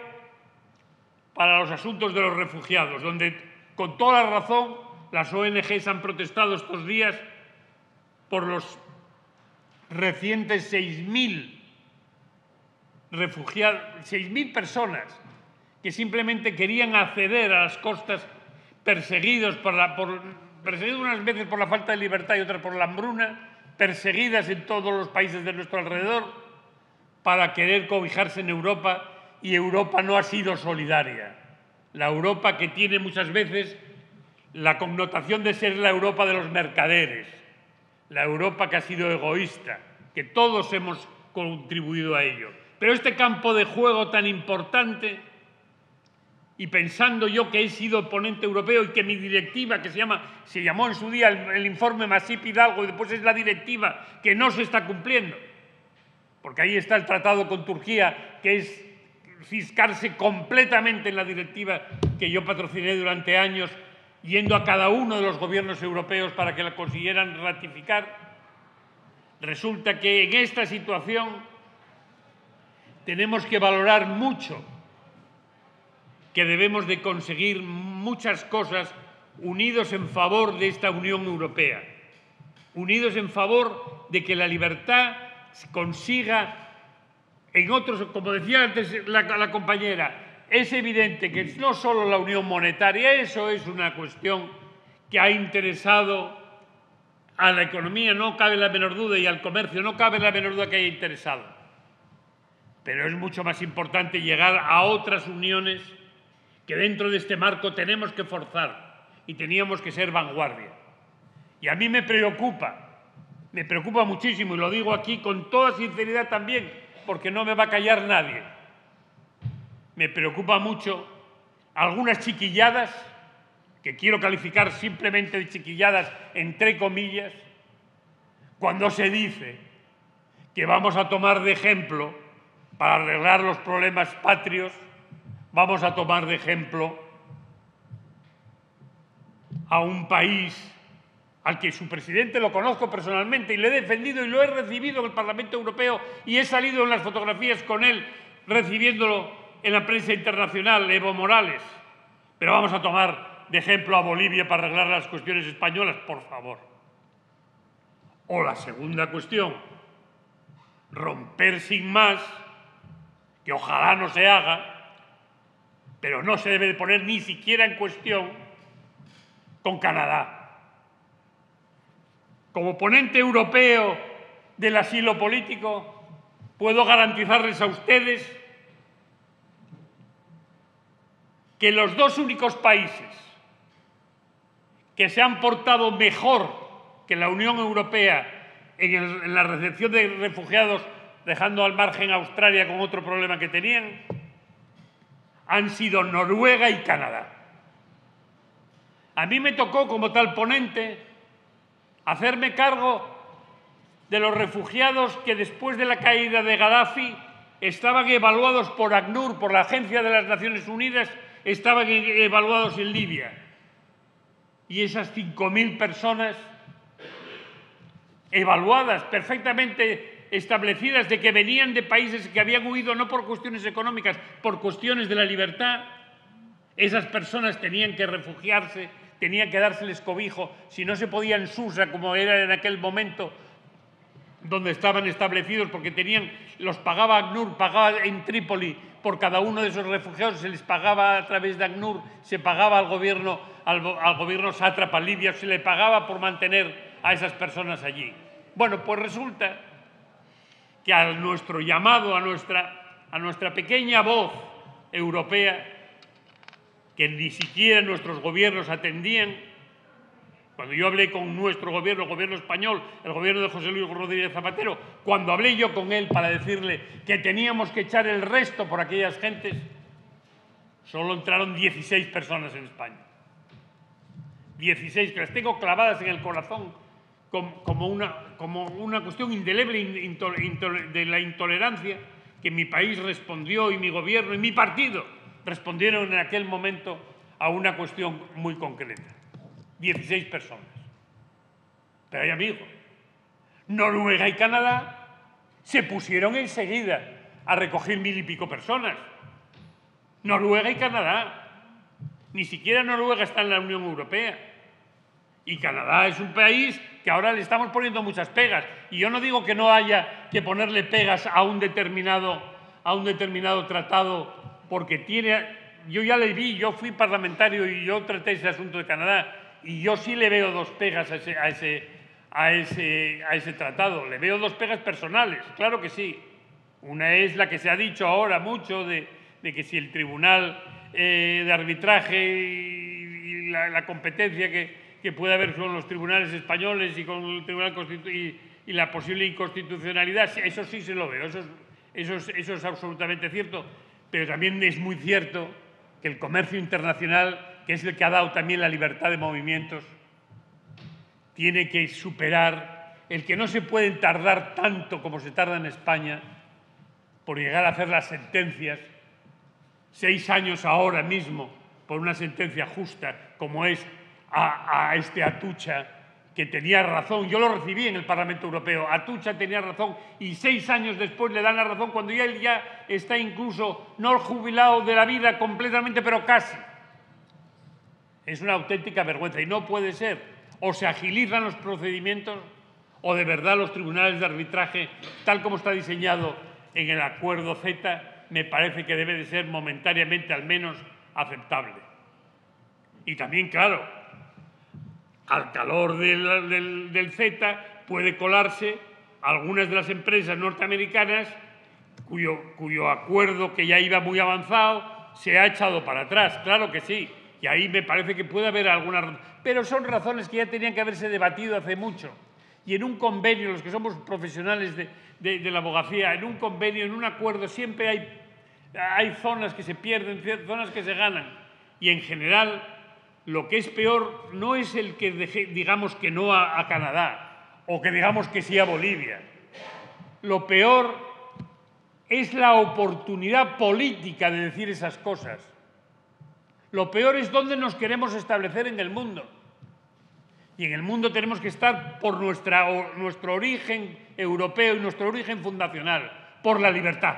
para los asuntos de los refugiados, donde con toda la razón las ONGs han protestado estos días por los recientes 6.000 refugiados, 6.000 personas que simplemente querían acceder a las costas, perseguidos perseguidos unas veces por la falta de libertad y otras por la hambruna, perseguidas en todos los países de nuestro alrededor, para querer cobijarse en Europa, y Europa no ha sido solidaria. La Europa que tiene muchas veces la connotación de ser la Europa de los mercaderes, la Europa que ha sido egoísta, que todos hemos contribuido a ello. Pero este campo de juego tan importante, y pensando yo que he sido ponente europeo y que mi directiva, que se llamó en su día el informe Masip-Hidalgo, y después es la directiva que no se está cumpliendo, porque ahí está el tratado con Turquía, que es fiscarse completamente en la directiva que yo patrociné durante años, yendo a cada uno de los gobiernos europeos para que la consiguieran ratificar. Resulta que en esta situación tenemos que valorar mucho, que debemos de conseguir muchas cosas unidos en favor de esta Unión Europea, unidos en favor de que la libertad consiga en otros, como decía antes la compañera, es evidente que no solo la unión monetaria, eso es una cuestión que ha interesado a la economía, no cabe la menor duda, y al comercio, no cabe la menor duda que haya interesado. Pero es mucho más importante llegar a otras uniones que dentro de este marco tenemos que forzar y teníamos que ser vanguardia. Y a mí me preocupa muchísimo, y lo digo aquí con toda sinceridad también, porque no me va a callar nadie. Me preocupa mucho algunas chiquilladas, que quiero calificar simplemente de chiquilladas entre comillas, cuando se dice que vamos a tomar de ejemplo, para arreglar los problemas patrios, vamos a tomar de ejemplo a un país al que su presidente lo conozco personalmente y le he defendido y lo he recibido en el Parlamento Europeo y he salido en las fotografías con él recibiéndolo en la prensa internacional, Evo Morales. Pero vamos a tomar de ejemplo a Bolivia para arreglar las cuestiones españolas, por favor. O la segunda cuestión, romper sin más, que ojalá no se haga, pero no se debe de poner ni siquiera en cuestión, con Canadá. Como ponente europeo del asilo político, puedo garantizarles a ustedes que los dos únicos países que se han portado mejor que la Unión Europea en la recepción de refugiados dejando al margen a Australia con otro problema que tenían, han sido Noruega y Canadá. A mí me tocó, como tal ponente, hacerme cargo de los refugiados que después de la caída de Gaddafi estaban evaluados por ACNUR, por la Agencia de las Naciones Unidas, estaban evaluados en Libia. Y esas 5.000 personas evaluadas, perfectamente establecidas, de que venían de países que habían huido no por cuestiones económicas, por cuestiones de la libertad, esas personas tenían que refugiarse, tenían que dárseles cobijo, si no se podía en Susa, como era en aquel momento donde estaban establecidos, porque los pagaba ACNUR, pagaba en Trípoli por cada uno de esos refugiados, se les pagaba a través de ACNUR, se pagaba al gobierno sátrapa libio, se le pagaba por mantener a esas personas allí. Bueno, pues resulta que a nuestro llamado, a nuestra pequeña voz europea, que ni siquiera nuestros gobiernos atendían. Cuando yo hablé con nuestro gobierno, el gobierno español, el gobierno de José Luis Rodríguez Zapatero, cuando hablé yo con él para decirle que teníamos que echar el resto por aquellas gentes, solo entraron 16 personas en España. 16, que las tengo clavadas en el corazón como una cuestión indeleble de la intolerancia que mi país respondió, y mi gobierno y mi partido respondieron en aquel momento a una cuestión muy concreta. 16 personas. Pero hay amigos. Noruega y Canadá se pusieron enseguida a recoger 1.000 y pico personas. Noruega y Canadá. Ni siquiera Noruega está en la Unión Europea. Y Canadá es un país que ahora le estamos poniendo muchas pegas. Y yo no digo que no haya que ponerle pegas a un determinado tratado, porque yo ya le vi, yo fui parlamentario y yo traté ese asunto de Canadá, y yo sí le veo dos pegas a ese tratado. Le veo dos pegas personales, claro que sí. Una es la que se ha dicho ahora mucho, de que si el Tribunal de Arbitraje y la competencia que puede haber con los tribunales españoles y con el Tribunal y la posible inconstitucionalidad, eso sí se lo veo, eso es absolutamente cierto. Pero también es muy cierto que el comercio internacional, que es el que ha dado también la libertad de movimientos, tiene que superar el que no se pueden tardar tanto como se tarda en España por llegar a hacer las sentencias. 6 años ahora mismo por una sentencia justa como es a este Atucha, que tenía razón. Yo lo recibí en el Parlamento Europeo. Atucha tenía razón y 6 años después le dan la razón cuando él ya está incluso no jubilado de la vida completamente, pero casi. Es una auténtica vergüenza y no puede ser. O se agilizan los procedimientos o de verdad los tribunales de arbitraje, tal como está diseñado en el Acuerdo CETA, me parece que debe de ser momentáneamente al menos aceptable. Y también, claro, al calor del CETA puede colarse algunas de las empresas norteamericanas cuyo acuerdo, que ya iba muy avanzado, se ha echado para atrás. Claro que sí. Y ahí me parece que puede haber algunas... Pero son razones que ya tenían que haberse debatido hace mucho. Y en un convenio, los que somos profesionales de la abogacía, en un convenio, en un acuerdo, siempre hay zonas que se pierden, zonas que se ganan. Y en general, lo que es peor no es el que digamos que no a Canadá o que digamos que sí a Bolivia. Lo peor es la oportunidad política de decir esas cosas. Lo peor es dónde nos queremos establecer en el mundo. Y en el mundo tenemos que estar por nuestro origen europeo y nuestro origen fundacional, por la libertad.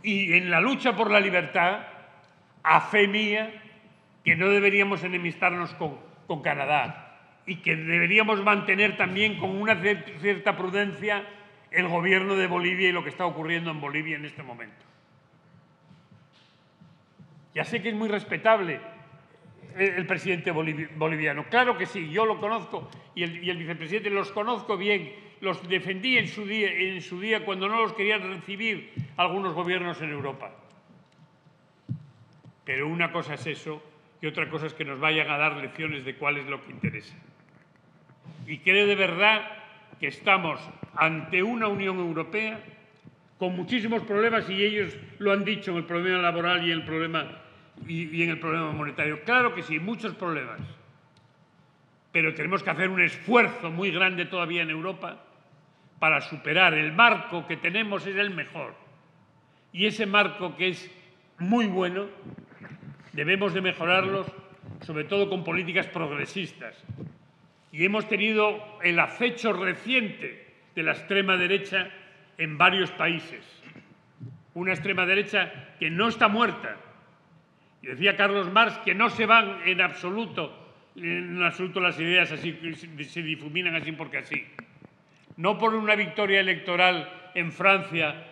Y en la lucha por la libertad, a fe mía, que no deberíamos enemistarnos con Canadá y que deberíamos mantener también con una cierta prudencia el gobierno de Bolivia y lo que está ocurriendo en Bolivia en este momento. Ya sé que es muy respetable el presidente boliviano. Claro que sí, yo lo conozco y el vicepresidente los conozco bien. Los defendí en su día cuando no los querían recibir algunos gobiernos en Europa. Pero una cosa es eso y otra cosa es que nos vayan a dar lecciones de cuál es lo que interesa. Y creo de verdad que estamos ante una Unión Europea con muchísimos problemas, y ellos lo han dicho en el problema laboral y en el problema monetario. Claro que sí, muchos problemas. Pero tenemos que hacer un esfuerzo muy grande todavía en Europa para superar. El marco que tenemos es el mejor. Y ese marco, que es muy bueno, debemos de mejorarlos, sobre todo con políticas progresistas. Y hemos tenido el acecho reciente de la extrema derecha en varios países. Una extrema derecha que no está muerta. Y decía Carlos Marx que no se van en absoluto las ideas así, se difuminan así porque así. No por una victoria electoral en Francia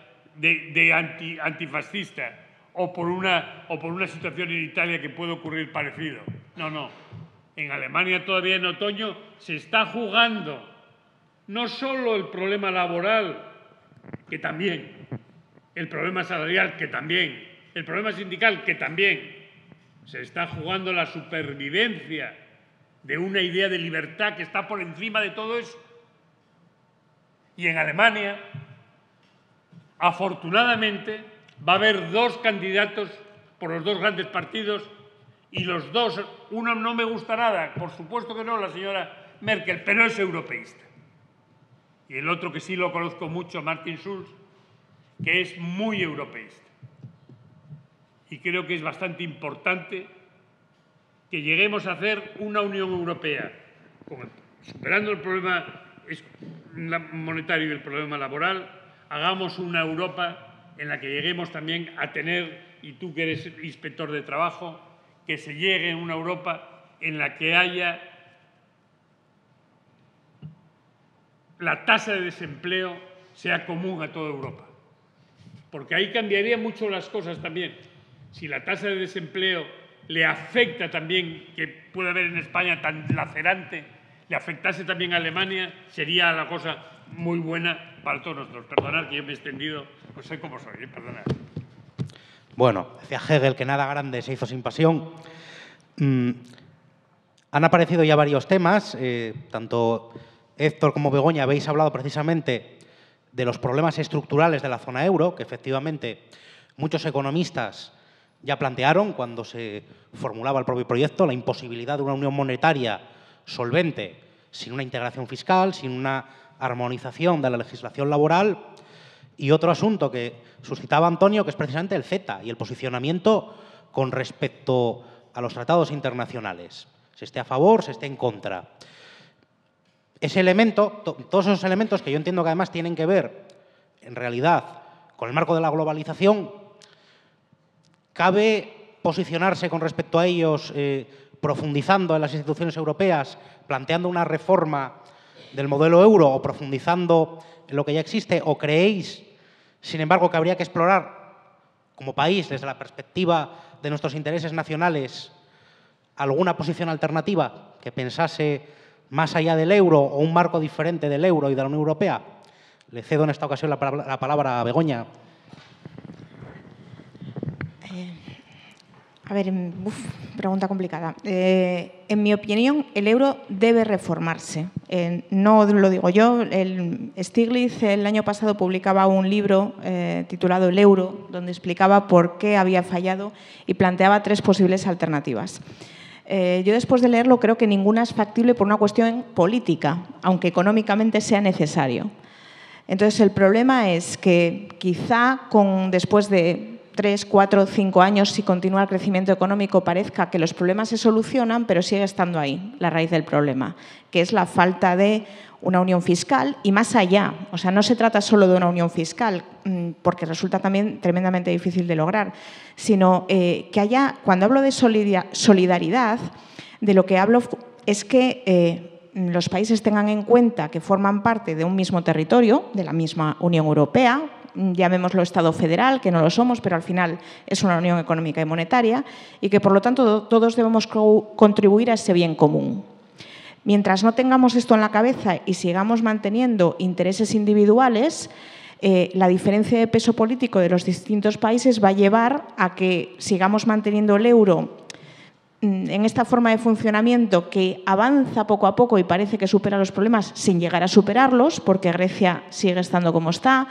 antifascista o por una situación en Italia que puede ocurrir parecido. No, no. En Alemania todavía en otoño se está jugando no solo el problema laboral, que también, el problema salarial, que también, el problema sindical, que también. Se está jugando la supervivencia de una idea de libertad que está por encima de todo eso. Y en Alemania, afortunadamente, va a haber dos candidatos por los dos grandes partidos, y los dos, uno no me gusta nada, por supuesto que no, la señora Merkel, pero es europeísta. Y el otro, que sí lo conozco mucho, Martin Schulz, que es muy europeísta. Y creo que es bastante importante que lleguemos a hacer una Unión Europea, superando el problema monetario y el problema laboral, hagamos una Europa en la que lleguemos también a tener, y tú que eres inspector de trabajo, que se llegue a una Europa en la que haya la tasa de desempleo sea común a toda Europa. Porque ahí cambiaría mucho las cosas también. Si la tasa de desempleo le afecta también, que puede haber en España tan lacerante, le afectase también a Alemania, sería la cosa muy buena para todos nosotros. Perdonad que yo me he extendido, pues soy como soy, perdonad. Bueno, decía Hegel que nada grande se hizo sin pasión. Han aparecido ya varios temas, tanto Héctor como Begoña habéis hablado precisamente de los problemas estructurales de la zona euro, que efectivamente muchos economistas ya plantearon cuando se formulaba el propio proyecto, la imposibilidad de una unión monetaria solvente sin una integración fiscal, sin una armonización de la legislación laboral. Y otro asunto que suscitaba Antonio, que es precisamente el CETA y el posicionamiento con respecto a los tratados internacionales. Se esté a favor, se esté en contra. Ese elemento, todos esos elementos que yo entiendo que además tienen que ver, en realidad, con el marco de la globalización, ¿cabe posicionarse con respecto a ellos profundizando en las instituciones europeas, planteando una reforma del modelo euro o profundizando en lo que ya existe? ¿O creéis, sin embargo, que habría que explorar como país, desde la perspectiva de nuestros intereses nacionales, alguna posición alternativa que pensase más allá del euro o un marco diferente del euro y de la Unión Europea? Le cedo en esta ocasión la palabra a Begoña. A ver, pregunta complicada. En mi opinión, el euro debe reformarse. No lo digo yo. Stiglitz el año pasado publicaba un libro titulado El euro, donde explicaba por qué había fallado y planteaba 3 posibles alternativas. Yo, después de leerlo, creo que ninguna es factible por una cuestión política, aunque económicamente sea necesario. Entonces, el problema es que quizá después de 3, 4, 5 años, si continúa el crecimiento económico, parezca que los problemas se solucionan, pero sigue estando ahí la raíz del problema, que es la falta de una unión fiscal y más allá. O sea, no se trata solo de una unión fiscal, porque resulta también tremendamente difícil de lograr, sino que haya, cuando hablo de solidaridad, de lo que hablo es que los países tengan en cuenta que forman parte de un mismo territorio, de la misma Unión Europea, llamémoslo Estado federal, que no lo somos, pero al final es una unión económica y monetaria, y que, por lo tanto, todos debemos contribuir a ese bien común. Mientras no tengamos esto en la cabeza y sigamos manteniendo intereses individuales, la diferencia de peso político de los distintos países va a llevar a que sigamos manteniendo el euro en esta forma de funcionamiento que avanza poco a poco y parece que supera los problemas sin llegar a superarlos, porque Grecia sigue estando como está.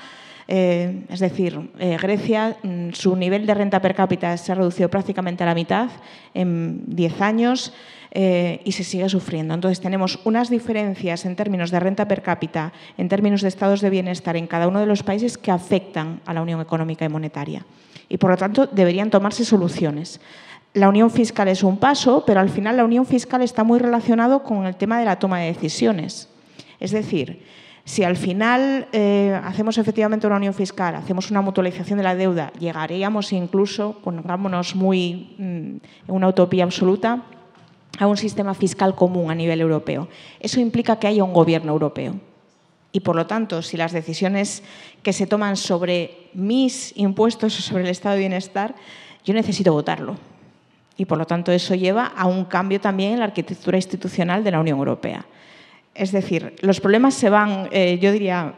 Es decir, Grecia, su nivel de renta per cápita se ha reducido prácticamente a la mitad en 10 años y se sigue sufriendo. Entonces, tenemos unas diferencias en términos de renta per cápita, en términos de estados de bienestar en cada uno de los países que afectan a la Unión Económica y Monetaria. Y, por lo tanto, deberían tomarse soluciones. La unión fiscal es un paso, pero al final la unión fiscal está muy relacionado con el tema de la toma de decisiones. Es decir, si al final hacemos efectivamente una unión fiscal, hacemos una mutualización de la deuda, llegaríamos incluso, pongámonos muy en una utopía absoluta, a un sistema fiscal común a nivel europeo. Eso implica que haya un gobierno europeo. Y, por lo tanto, si las decisiones que se toman sobre mis impuestos o sobre el estado de bienestar, yo necesito votarlo. Y, por lo tanto, eso lleva a un cambio también en la arquitectura institucional de la Unión Europea. Es decir, los problemas se van, yo diría,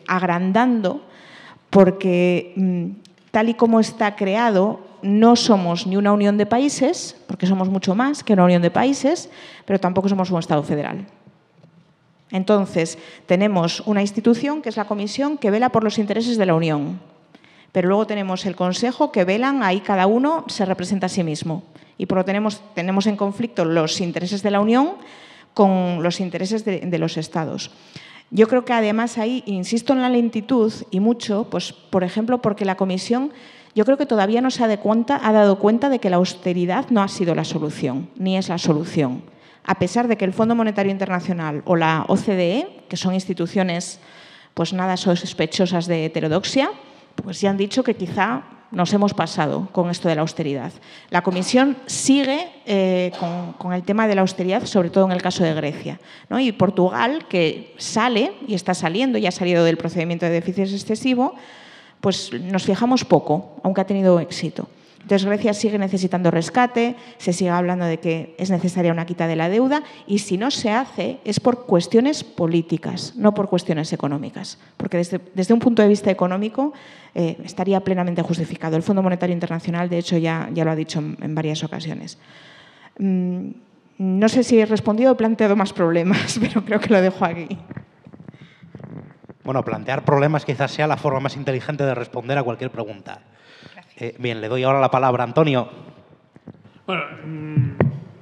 agrandando porque, tal y como está creado, no somos ni una unión de países, porque somos mucho más que una unión de países, pero tampoco somos un Estado federal. Entonces, tenemos una institución, que es la Comisión, que vela por los intereses de la Unión. Pero luego tenemos el Consejo, que velan, ahí cada uno se representa a sí mismo. Y por lo tanto tenemos en conflicto los intereses de la Unión con los intereses de los Estados. Yo creo que además ahí, insisto en la lentitud y mucho, pues por ejemplo, porque la Comisión yo creo que todavía no se ha dado cuenta de que la austeridad no ha sido la solución, ni es la solución. A pesar de que el Fondo Monetario Internacional o la OCDE, que son instituciones pues nada sospechosas de heterodoxia, pues ya han dicho que quizá nos hemos pasado con esto de la austeridad. La Comisión sigue con el tema de la austeridad, sobre todo en el caso de Grecia, ¿no? Y Portugal, que sale y está saliendo, ya ha salido del procedimiento de déficit excesivo, pues nos fijamos poco, aunque ha tenido éxito. Entonces, Grecia sigue necesitando rescate, se sigue hablando de que es necesaria una quita de la deuda y si no se hace es por cuestiones políticas, no por cuestiones económicas, porque desde un punto de vista económico estaría plenamente justificado. El Fondo Monetario Internacional, de hecho, ya lo ha dicho en varias ocasiones. No sé si he respondido o he planteado más problemas, pero creo que lo dejo aquí. Bueno, plantear problemas quizás sea la forma más inteligente de responder a cualquier pregunta. Bien, le doy ahora la palabra a Antonio. Bueno,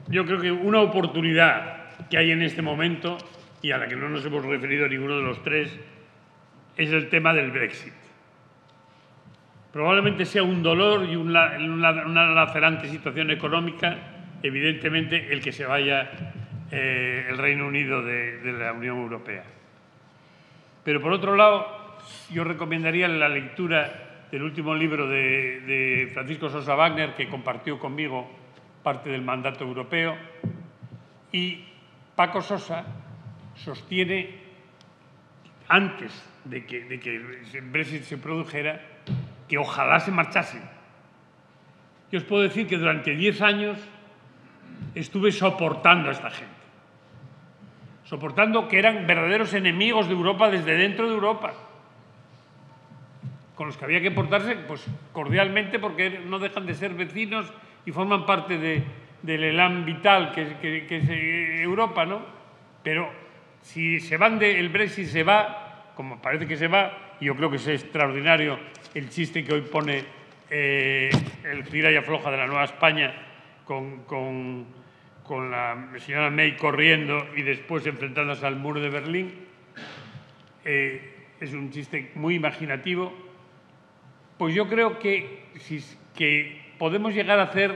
yo creo que una oportunidad que hay en este momento, y a la que no nos hemos referido ninguno de los tres, es el tema del Brexit. Probablemente sea un dolor y una lacerante situación económica, evidentemente, el que se vaya el Reino Unido de la Unión Europea. Pero, por otro lado, yo recomendaría la lectura del último libro de Francisco Sosa Wagner, que compartió conmigo parte del mandato europeo. Y Paco Sosa sostiene, antes de que el Brexit se produjera, que ojalá se marchase. Yo os puedo decir que durante 10 años estuve soportando a esta gente. Soportando que eran verdaderos enemigos de Europa desde dentro de Europa, con los que había que portarse pues, cordialmente porque no dejan de ser vecinos y forman parte del elan vital que es Europa, ¿no? Pero si se van el Brexit se va, como parece que se va, y yo creo que es extraordinario el chiste que hoy pone el tira y afloja de la Nueva España con la señora May corriendo y después enfrentándose al muro de Berlín. Es un chiste muy imaginativo. Pues yo creo que podemos llegar a hacer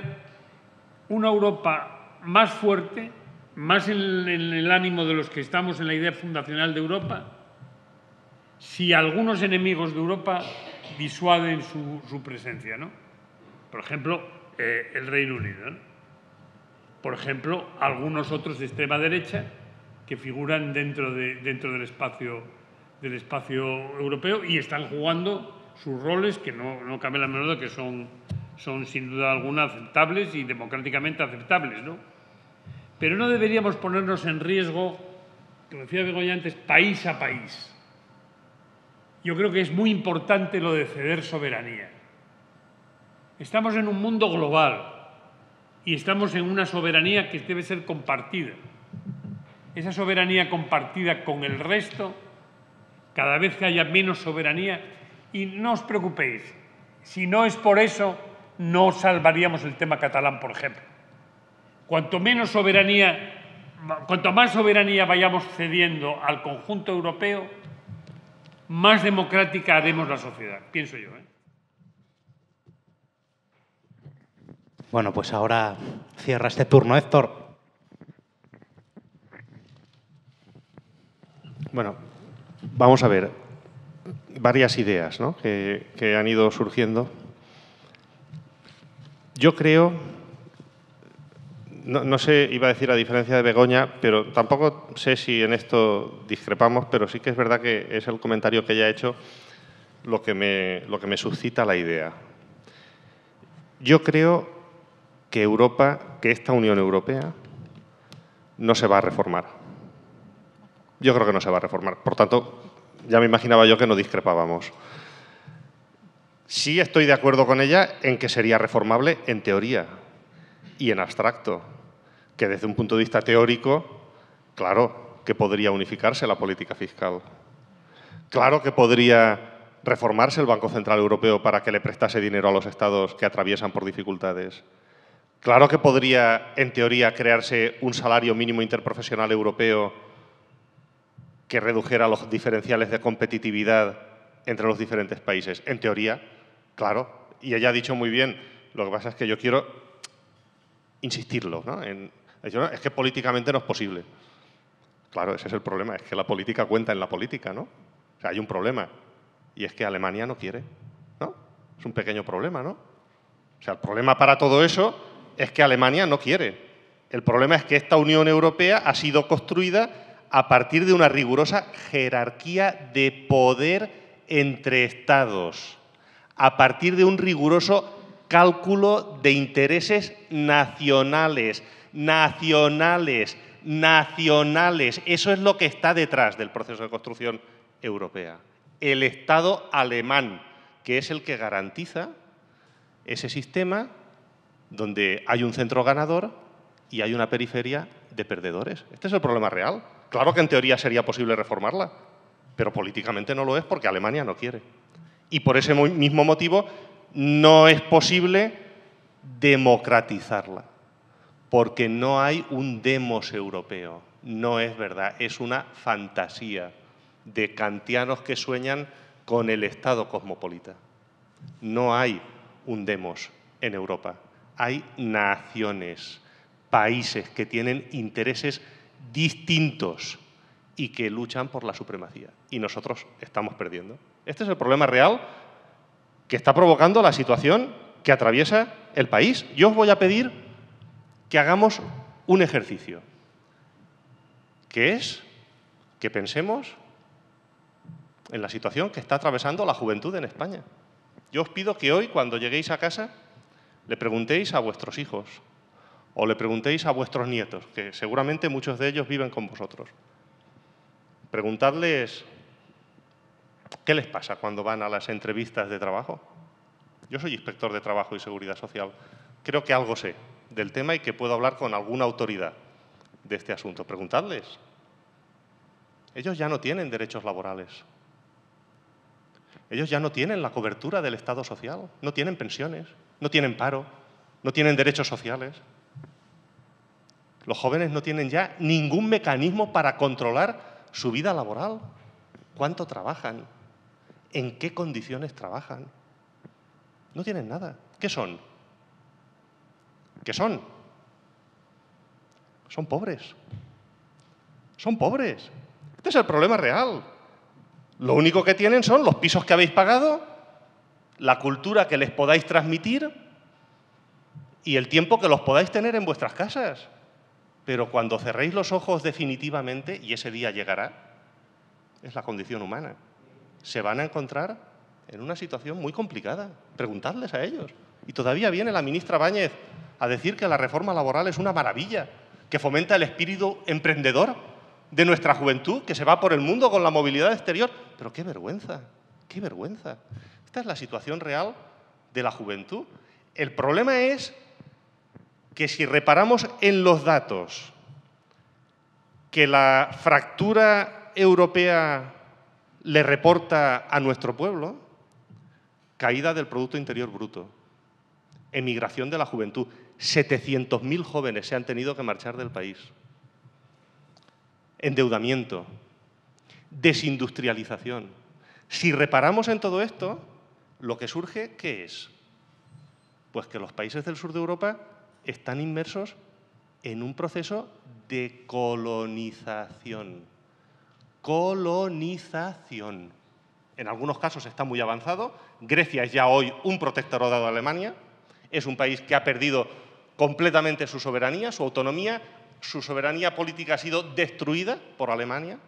una Europa más fuerte, más en el ánimo de los que estamos en la idea fundacional de Europa, si algunos enemigos de Europa disuaden su presencia, ¿no? Por ejemplo, el Reino Unido, ¿no? Por ejemplo, algunos otros de extrema derecha que figuran dentro del espacio europeo y están jugando sus roles que no cabe la menor duda que son sin duda alguna aceptables y democráticamente aceptables, ¿no? Pero no deberíamos ponernos en riesgo, como decía Begoña antes, país a país. Yo creo que es muy importante lo de ceder soberanía. Estamos en un mundo global y estamos en una soberanía que debe ser compartida. Esa soberanía compartida con el resto, cada vez que haya menos soberanía, y no os preocupéis, si no es por eso, no salvaríamos el tema catalán, por ejemplo. Cuanto más soberanía vayamos cediendo al conjunto europeo, más democrática haremos la sociedad, pienso yo, ¿eh? Bueno, pues ahora cierra este turno, Héctor. Bueno, vamos a ver varias ideas, ¿no?, que han ido surgiendo. Yo creo, no sé, iba a decir a diferencia de Begoña, pero tampoco sé si en esto discrepamos, pero sí que es verdad que es el comentario que ella ha hecho lo que me suscita la idea. Yo creo que esta Unión Europea no se va a reformar. Yo creo que no se va a reformar. Por tanto, ya me imaginaba yo que no discrepábamos. Sí estoy de acuerdo con ella en que sería reformable en teoría y en abstracto, que desde un punto de vista teórico, claro que podría unificarse la política fiscal. Claro que podría reformarse el Banco Central Europeo para que le prestase dinero a los estados que atraviesan por dificultades. Claro que podría, en teoría, crearse un salario mínimo interprofesional europeo que redujera los diferenciales de competitividad entre los diferentes países. En teoría, claro. Y ella ha dicho muy bien, lo que pasa es que yo quiero insistirlo, ¿no? Es que políticamente no es posible. Claro, ese es el problema, es que la política cuenta en la política, ¿no? O sea, hay un problema, y es que Alemania no quiere, ¿no? Es un pequeño problema, ¿no? O sea, el problema para todo eso es que Alemania no quiere. El problema es que esta Unión Europea ha sido construida a partir de una rigurosa jerarquía de poder entre Estados, a partir de un riguroso cálculo de intereses nacionales. Eso es lo que está detrás del proceso de construcción europea. El Estado alemán, que es el que garantiza ese sistema donde hay un centro ganador y hay una periferia de perdedores. Este es el problema real. Claro que en teoría sería posible reformarla, pero políticamente no lo es porque Alemania no quiere. Y por ese mismo motivo no es posible democratizarla, porque no hay un demos europeo. No es verdad, es una fantasía de kantianos que sueñan con el Estado cosmopolita. No hay un demos en Europa. Hay naciones, países que tienen intereses distintos y que luchan por la supremacía. Y nosotros estamos perdiendo. Este es el problema real que está provocando la situación que atraviesa el país. Yo os voy a pedir que hagamos un ejercicio, que es que pensemos en la situación que está atravesando la juventud en España. Yo os pido que hoy, cuando lleguéis a casa, le preguntéis a vuestros hijos o le preguntéis a vuestros nietos, que seguramente muchos de ellos viven con vosotros. Preguntadles qué les pasa cuando van a las entrevistas de trabajo. Yo soy inspector de Trabajo y Seguridad Social. Creo que algo sé del tema y que puedo hablar con alguna autoridad de este asunto. Preguntadles. Ellos ya no tienen derechos laborales. Ellos ya no tienen la cobertura del Estado social, no tienen pensiones, no tienen paro, no tienen derechos sociales. Los jóvenes no tienen ya ningún mecanismo para controlar su vida laboral. ¿Cuánto trabajan? ¿En qué condiciones trabajan? No tienen nada. ¿Qué son? ¿Qué son? Son pobres. Son pobres. Este es el problema real. Lo único que tienen son los pisos que habéis pagado, la cultura que les podáis transmitir y el tiempo que los podáis tener en vuestras casas. Pero cuando cerréis los ojos definitivamente, y ese día llegará, es la condición humana, se van a encontrar en una situación muy complicada. Preguntadles a ellos. Y todavía viene la ministra Báñez a decir que la reforma laboral es una maravilla, que fomenta el espíritu emprendedor de nuestra juventud, que se va por el mundo con la movilidad exterior. Pero qué vergüenza, qué vergüenza. Esta es la situación real de la juventud. El problema es que si reparamos en los datos que la fractura europea le reporta a nuestro pueblo, caída del Producto Interior Bruto, emigración de la juventud, 700.000 jóvenes se han tenido que marchar del país, endeudamiento, desindustrialización. Si reparamos en todo esto, lo que surge, ¿qué es? Pues que los países del sur de Europa están inmersos en un proceso de colonización. Colonización. En algunos casos está muy avanzado. Grecia es ya hoy un protectorado de Alemania. Es un país que ha perdido completamente su soberanía, su autonomía. Su soberanía política ha sido destruida por Alemania.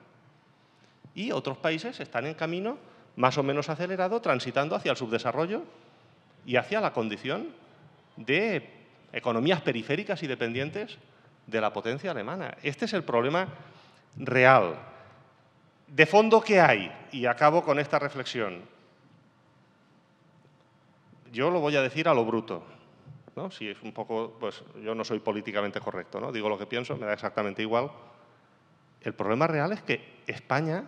Y otros países están en camino más o menos acelerado, transitando hacia el subdesarrollo y hacia la condición de economías periféricas y dependientes de la potencia alemana. Este es el problema real. De fondo, ¿qué hay? Y acabo con esta reflexión. Yo lo voy a decir a lo bruto, ¿no? Si es un poco, pues yo no soy políticamente correcto, ¿no? Digo lo que pienso, me da exactamente igual. El problema real es que España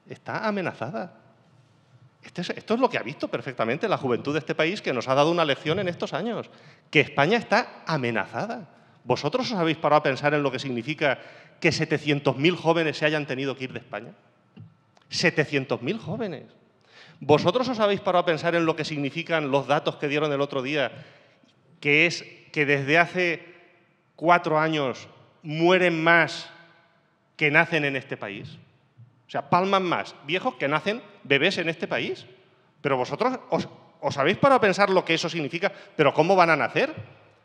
está amenazada. Esto es lo que ha visto perfectamente la juventud de este país, que nos ha dado una lección en estos años, que España está amenazada. ¿Vosotros os habéis parado a pensar en lo que significa que 700.000 jóvenes se hayan tenido que ir de España? 700.000 jóvenes. ¿Vosotros os habéis parado a pensar en lo que significan los datos que dieron el otro día, que es que desde hace 4 años mueren más que nacen en este país? O sea, palman más viejos que nacen bebés en este país. Pero vosotros os habéis parado a pensar lo que eso significa, pero ¿cómo van a nacer?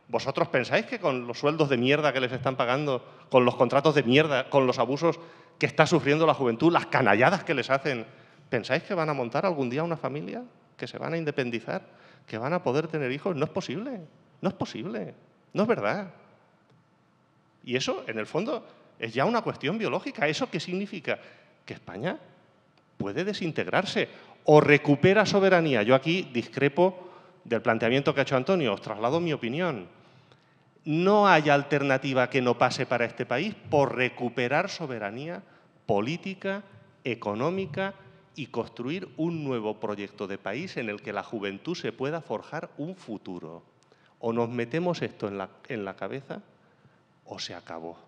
¿Vosotros pensáis que con los sueldos de mierda que les están pagando, con los contratos de mierda, con los abusos que está sufriendo la juventud, las canalladas que les hacen, pensáis que van a montar algún día una familia, que se van a independizar, que van a poder tener hijos? No es posible, no es posible, no es verdad. Y eso, en el fondo, es ya una cuestión biológica. ¿Eso qué significa? Que España puede desintegrarse o recupera soberanía. Yo aquí discrepo del planteamiento que ha hecho Antonio, os traslado mi opinión. No hay alternativa que no pase para este país por recuperar soberanía política, económica y construir un nuevo proyecto de país en el que la juventud se pueda forjar un futuro. O nos metemos esto en la cabeza o se acabó.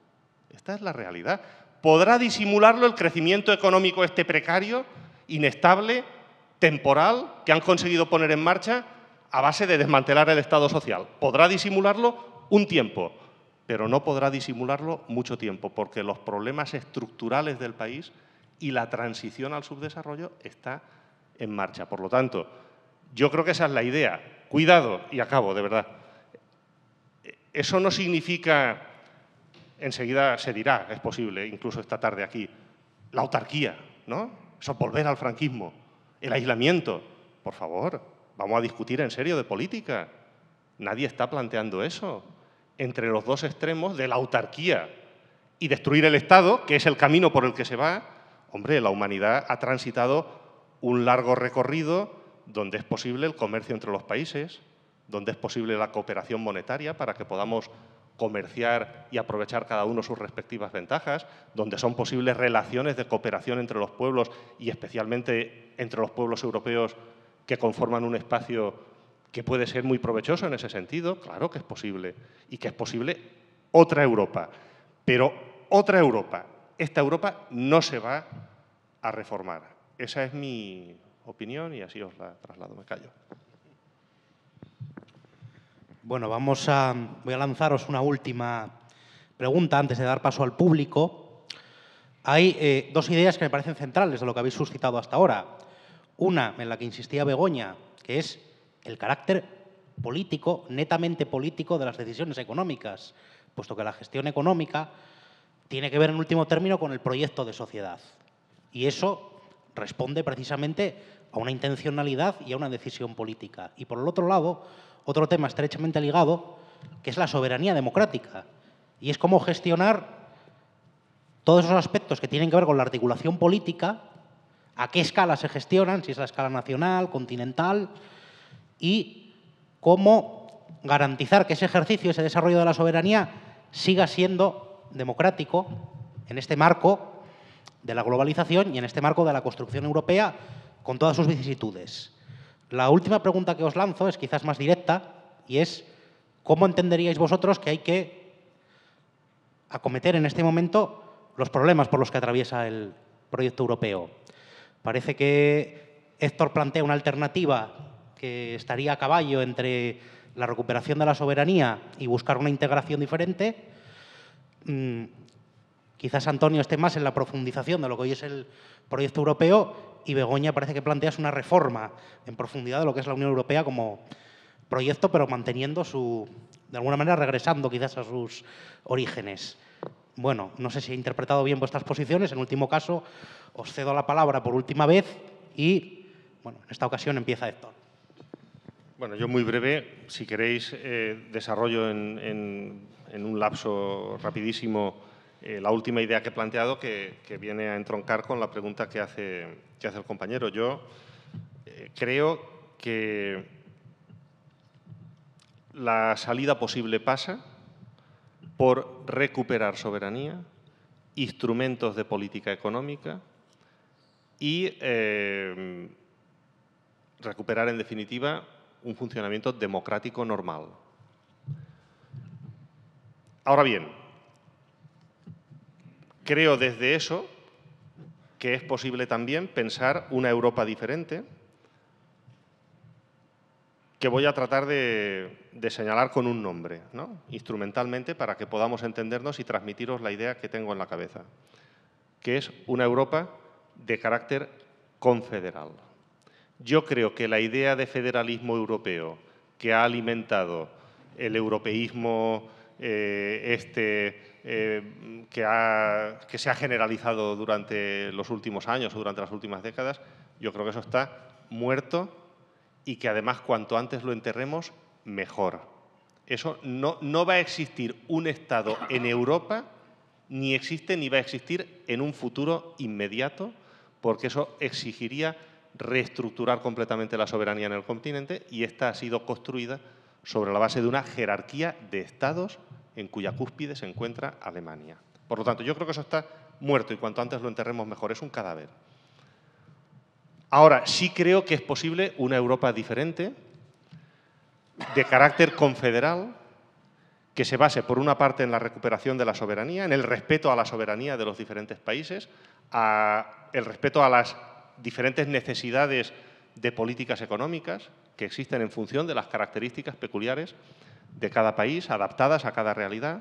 Esta es la realidad. ¿Podrá disimularlo el crecimiento económico este precario, inestable, temporal, que han conseguido poner en marcha a base de desmantelar el Estado social? Podrá disimularlo un tiempo, pero no podrá disimularlo mucho tiempo, porque los problemas estructurales del país y la transición al subdesarrollo está en marcha. Por lo tanto, yo creo que esa es la idea. Cuidado, y acabo, de verdad. Eso no significa, enseguida se dirá, es posible, incluso esta tarde aquí, la autarquía, ¿no? Eso, volver al franquismo, el aislamiento. Por favor, vamos a discutir en serio de política. Nadie está planteando eso. Entre los dos extremos de la autarquía y destruir el Estado, que es el camino por el que se va, hombre, la humanidad ha transitado un largo recorrido donde es posible el comercio entre los países, donde es posible la cooperación monetaria para que podamos comerciar y aprovechar cada uno sus respectivas ventajas, donde son posibles relaciones de cooperación entre los pueblos y especialmente entre los pueblos europeos que conforman un espacio que puede ser muy provechoso en ese sentido. Claro que es posible, y que es posible otra Europa. Pero otra Europa, esta Europa no se va a reformar. Esa es mi opinión y así os la traslado. Me callo. Bueno, voy a lanzaros una última pregunta antes de dar paso al público. Hay dos ideas que me parecen centrales de lo que habéis suscitado hasta ahora. Una, en la que insistía Begoña, que es el carácter político, netamente político, de las decisiones económicas, puesto que la gestión económica tiene que ver, en último término, con el proyecto de sociedad. Y eso responde precisamente a una intencionalidad y a una decisión política. Y por el otro lado, otro tema estrechamente ligado, que es la soberanía democrática. Y es cómo gestionar todos esos aspectos que tienen que ver con la articulación política, a qué escala se gestionan, si es la escala nacional, continental, y cómo garantizar que ese ejercicio, ese desarrollo de la soberanía siga siendo democrático en este marco de la globalización y en este marco de la construcción europea con todas sus vicisitudes. La última pregunta que os lanzo es quizás más directa y es ¿cómo entenderíais vosotros que hay que acometer en este momento los problemas por los que atraviesa el proyecto europeo? Parece que Héctor plantea una alternativa que estaría a caballo entre la recuperación de la soberanía y buscar una integración diferente. Quizás Antonio esté más en la profundización de lo que hoy es el proyecto europeo y Begoña parece que planteas una reforma en profundidad de lo que es la Unión Europea como proyecto, pero manteniendo de alguna manera regresando quizás a sus orígenes. Bueno, no sé si he interpretado bien vuestras posiciones. En último caso, os cedo la palabra por última vez y, bueno, en esta ocasión empieza Héctor. Bueno, yo muy breve, si queréis, desarrollo en un lapso rapidísimo la última idea que he planteado que viene a entroncar con la pregunta que hace el compañero. Yo creo que la salida posible pasa por recuperar soberanía, instrumentos de política económica y recuperar, en definitiva, un funcionamiento democrático normal. Ahora bien, creo desde eso que es posible también pensar una Europa diferente, que voy a tratar de señalar con un nombre, ¿no? Instrumentalmente, para que podamos entendernos y transmitiros la idea que tengo en la cabeza, que es una Europa de carácter confederal. Yo creo que la idea de federalismo europeo que ha alimentado el europeísmo que se ha generalizado durante los últimos años o durante las últimas décadas, yo creo que eso está muerto y que además cuanto antes lo enterremos, mejor. Eso no va a existir un Estado en Europa, ni existe ni va a existir en un futuro inmediato, porque eso exigiría reestructurar completamente la soberanía en el continente y esta ha sido construida sobre la base de una jerarquía de Estados en cuya cúspide se encuentra Alemania. Por lo tanto, yo creo que eso está muerto y cuanto antes lo enterremos mejor. Es un cadáver. Ahora, sí creo que es posible una Europa diferente, de carácter confederal, que se base, por una parte, en la recuperación de la soberanía, en el respeto a la soberanía de los diferentes países, el respeto a las diferentes necesidades de políticas económicas que existen en función de las características peculiares de cada país, adaptadas a cada realidad,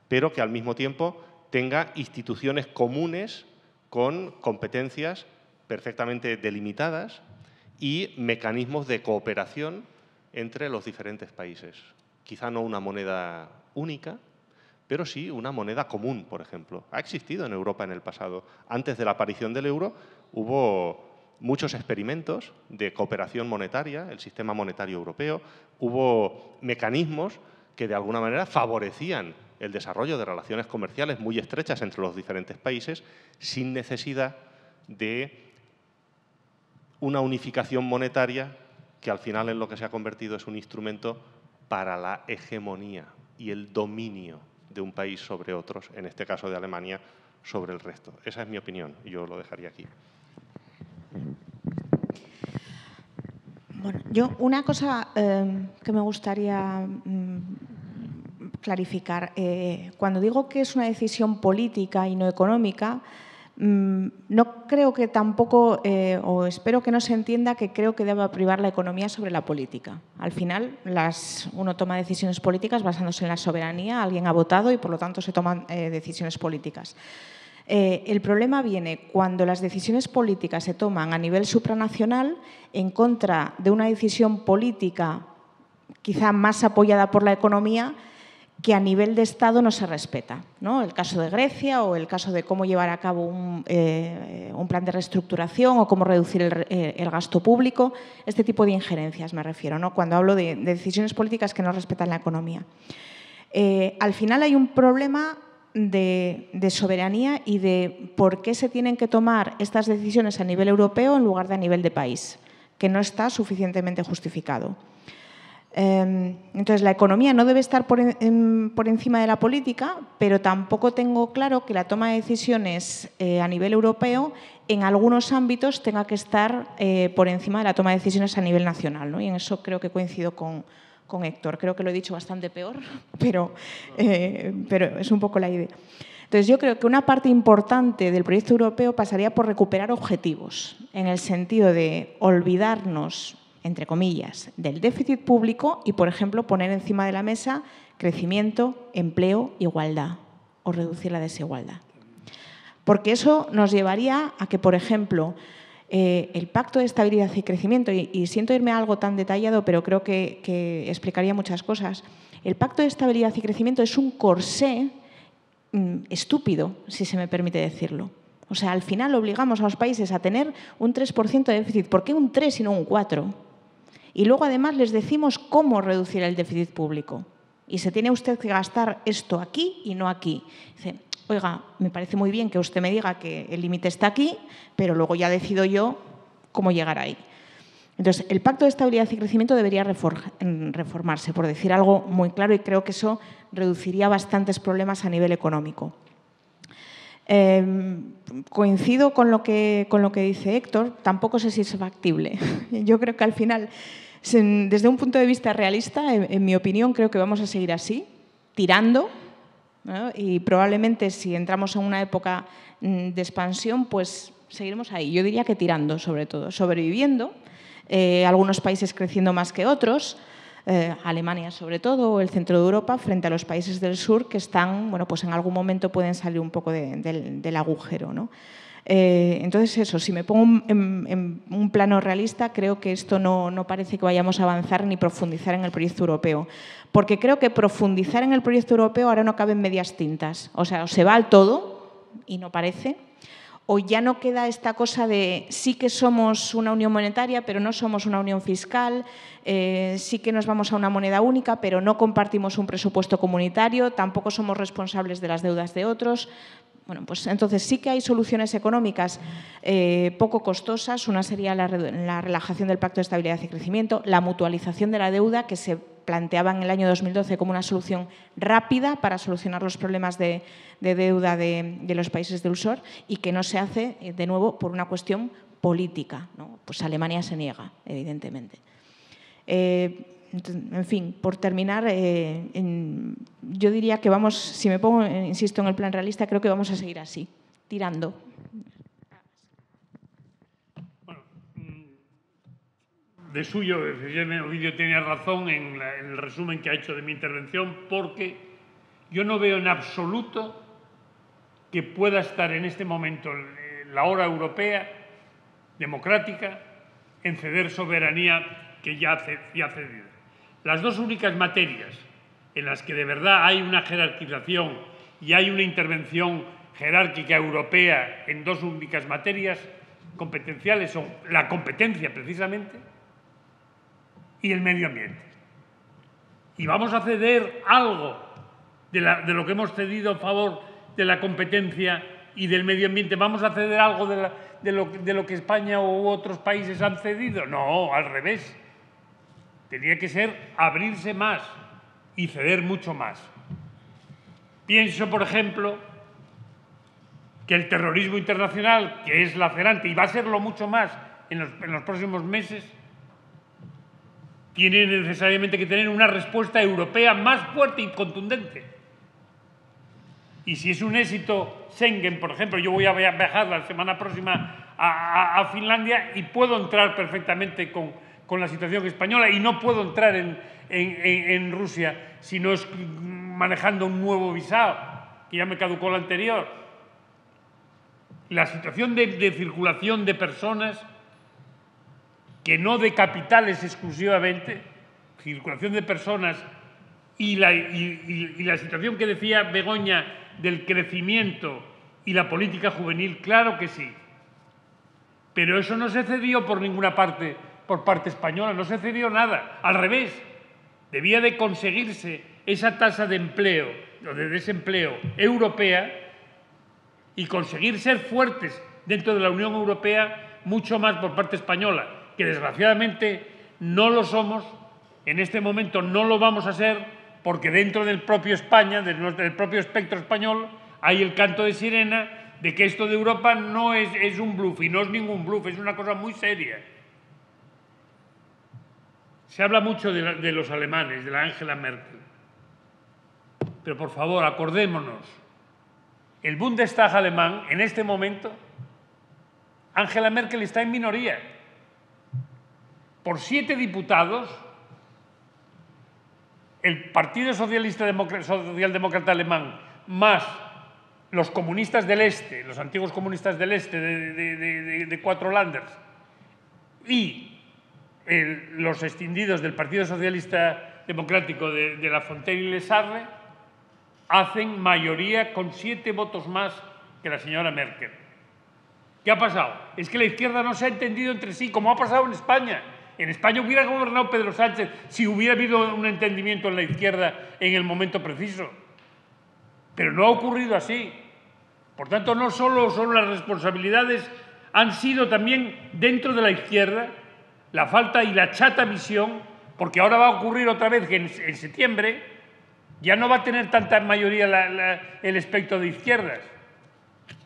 pero que al mismo tiempo tenga instituciones comunes con competencias perfectamente delimitadas y mecanismos de cooperación entre los diferentes países. Quizá no una moneda única, pero sí una moneda común, por ejemplo. Ha existido en Europa en el pasado. Antes de la aparición del euro hubo muchos experimentos de cooperación monetaria, el sistema monetario europeo, hubo mecanismos que de alguna manera favorecían el desarrollo de relaciones comerciales muy estrechas entre los diferentes países sin necesidad de una unificación monetaria que al final en lo que se ha convertido es un instrumento para la hegemonía y el dominio de un país sobre otros, en este caso de Alemania, sobre el resto. Esa es mi opinión y yo lo dejaría aquí. Bueno, yo una cosa que me gustaría clarificar. Cuando digo que es una decisión política y no económica, no creo que tampoco, o espero que no se entienda que creo que deba privar la economía sobre la política. Al final, uno toma decisiones políticas basándose en la soberanía, alguien ha votado y por lo tanto se toman decisiones políticas. El problema viene cuando las decisiones políticas se toman a nivel supranacional en contra de una decisión política quizá más apoyada por la economía que a nivel de Estado no se respeta, ¿no? El caso de Grecia o el caso de cómo llevar a cabo un plan de reestructuración o cómo reducir el gasto público, este tipo de injerencias me refiero, ¿no? Cuando hablo de decisiones políticas que no respetan la economía. Al final hay un problema de soberanía y de por qué se tienen que tomar estas decisiones a nivel europeo en lugar de a nivel de país, que no está suficientemente justificado. Entonces, la economía no debe estar por encima de la política, pero tampoco tengo claro que la toma de decisiones a nivel europeo en algunos ámbitos tenga que estar por encima de la toma de decisiones a nivel nacional, ¿no? Y en eso creo que coincido con Héctor. Creo que lo he dicho bastante peor, pero es un poco la idea. Entonces, yo creo que una parte importante del proyecto europeo pasaría por recuperar objetivos, en el sentido de olvidarnos, entre comillas, del déficit público y, por ejemplo, poner encima de la mesa crecimiento, empleo, igualdad o reducir la desigualdad. Porque eso nos llevaría a que, por ejemplo, el Pacto de Estabilidad y Crecimiento, y siento irme a algo tan detallado, pero creo que explicaría muchas cosas. El Pacto de Estabilidad y Crecimiento es un corsé estúpido, si se me permite decirlo. O sea, al final obligamos a los países a tener un 3% de déficit. ¿Por qué un 3 y no un 4? Y luego, además, les decimos cómo reducir el déficit público. Y se tiene usted que gastar esto aquí y no aquí. Dice, oiga, me parece muy bien que usted me diga que el límite está aquí, pero luego ya decido yo cómo llegar ahí. Entonces, el Pacto de Estabilidad y Crecimiento debería reformarse, por decir algo muy claro, y creo que eso reduciría bastantes problemas a nivel económico. Coincido con lo que dice Héctor, tampoco sé si es factible. Yo creo que al final, desde un punto de vista realista, en mi opinión, creo que vamos a seguir así, tirando, ¿no? Y probablemente si entramos en una época de expansión, pues seguiremos ahí. Yo diría que tirando, sobre todo, sobreviviendo, algunos países creciendo más que otros, Alemania sobre todo, o el centro de Europa, frente a los países del sur que están, bueno, pues en algún momento pueden salir un poco del agujero, ¿no? Entonces, eso, si me pongo en un plano realista, creo que esto no parece que vayamos a avanzar ni profundizar en el proyecto europeo. Porque creo que profundizar en el proyecto europeo ahora no cabe en medias tintas. O sea, o se va al todo, y no parece, o ya no queda esta cosa de sí que somos una unión monetaria, pero no somos una unión fiscal, sí que nos vamos a una moneda única, pero no compartimos un presupuesto comunitario, tampoco somos responsables de las deudas de otros. Bueno, pues entonces sí que hay soluciones económicas poco costosas. Una sería la relajación del Pacto de Estabilidad y Crecimiento, la mutualización de la deuda, que se planteaba en el año 2012 como una solución rápida para solucionar los problemas de deuda de los países del sur, y que no se hace, de nuevo, por una cuestión política, ¿no? Pues Alemania se niega, evidentemente. En fin, por terminar, yo diría que vamos, si me pongo, insisto, en el plan realista, creo que vamos a seguir así, tirando. Bueno, de suyo, Ovidio tenía razón en el resumen que ha hecho de mi intervención, porque yo no veo en absoluto que pueda estar en este momento la hora europea democrática en ceder soberanía que ya ha cedido. Las dos únicas materias en las que de verdad hay una jerarquización y hay una intervención jerárquica europea en dos únicas materias competenciales son la competencia, precisamente, y el medio ambiente. Y vamos a ceder algo de lo que hemos cedido a favor de la competencia y del medio ambiente. ¿Vamos a ceder algo de lo que España u otros países han cedido? No, al revés. Tenía que ser abrirse más y ceder mucho más. Pienso, por ejemplo, que el terrorismo internacional, que es lacerante y va a serlo mucho más en los próximos meses, tiene necesariamente que tener una respuesta europea más fuerte y contundente. Y si es un éxito Schengen, por ejemplo, yo voy a viajar la semana próxima a Finlandia y puedo entrar perfectamente con la situación española, y no puedo entrar en Rusia si no es manejando un nuevo visado, que ya me caducó el anterior. La situación de circulación de personas, que no de capitales exclusivamente, circulación de personas, y la situación que decía Begoña del crecimiento y la política juvenil, claro que sí. Pero eso no se cedió por ninguna parte, por parte española, no se cedió nada. Al revés, debía de conseguirse esa tasa de empleo o de desempleo europea y conseguir ser fuertes dentro de la Unión Europea mucho más por parte española, que desgraciadamente no lo somos En este momento no lo vamos a ser porque dentro del propio España, del propio espectro español, hay el canto de sirena de que esto de Europa no es un bluff, y no es ningún bluff, es una cosa muy seria. Se habla mucho de los alemanes, de la Angela Merkel. Pero por favor, acordémonos. El Bundestag alemán, en este momento, Angela Merkel está en minoría. Por 7 diputados, el Partido Socialdemócrata Alemán, más los comunistas del Este, los antiguos comunistas del Este de 4 Länders, y los extindidos del Partido Socialista Democrático de la Fontaine y Les Sarre, hacen mayoría con 7 votos más que la señora Merkel. ¿Qué ha pasado? Es que la izquierda no se ha entendido entre sí, como ha pasado en España. En España hubiera gobernado Pedro Sánchez si hubiera habido un entendimiento en la izquierda en el momento preciso. Pero no ha ocurrido así. Por tanto, no solo son las responsabilidades, han sido también dentro de la izquierda la falta y la chata visión, porque ahora va a ocurrir otra vez que en septiembre ya no va a tener tanta mayoría el espectro de izquierdas.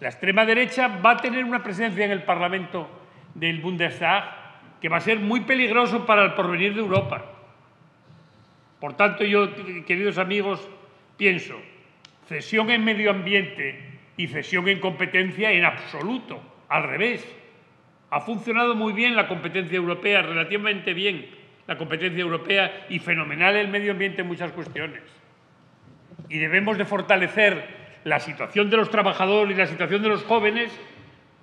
La extrema derecha va a tener una presencia en el Parlamento del Bundestag que va a ser muy peligroso para el porvenir de Europa. Por tanto, yo, queridos amigos, pienso, cesión en medio ambiente y cesión en competencia en absoluto, al revés. Ha funcionado muy bien la competencia europea, relativamente bien la competencia europea, y fenomenal el medio ambiente en muchas cuestiones. Y debemos de fortalecer la situación de los trabajadores y la situación de los jóvenes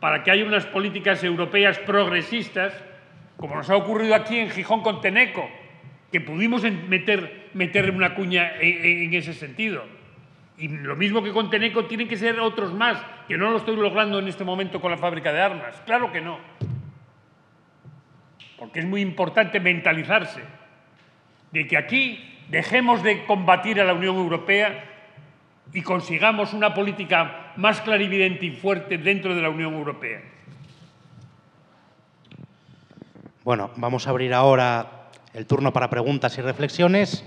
para que haya unas políticas europeas progresistas, como nos ha ocurrido aquí en Gijón con Tenneco, que pudimos meter una cuña en ese sentido. Y lo mismo que con Tenneco tienen que ser otros más, que no lo estoy logrando en este momento con la fábrica de armas. Claro que no. Porque es muy importante mentalizarse de que aquí dejemos de combatir a la Unión Europea y consigamos una política más clarividente y fuerte dentro de la Unión Europea. Bueno, vamos a abrir ahora el turno para preguntas y reflexiones.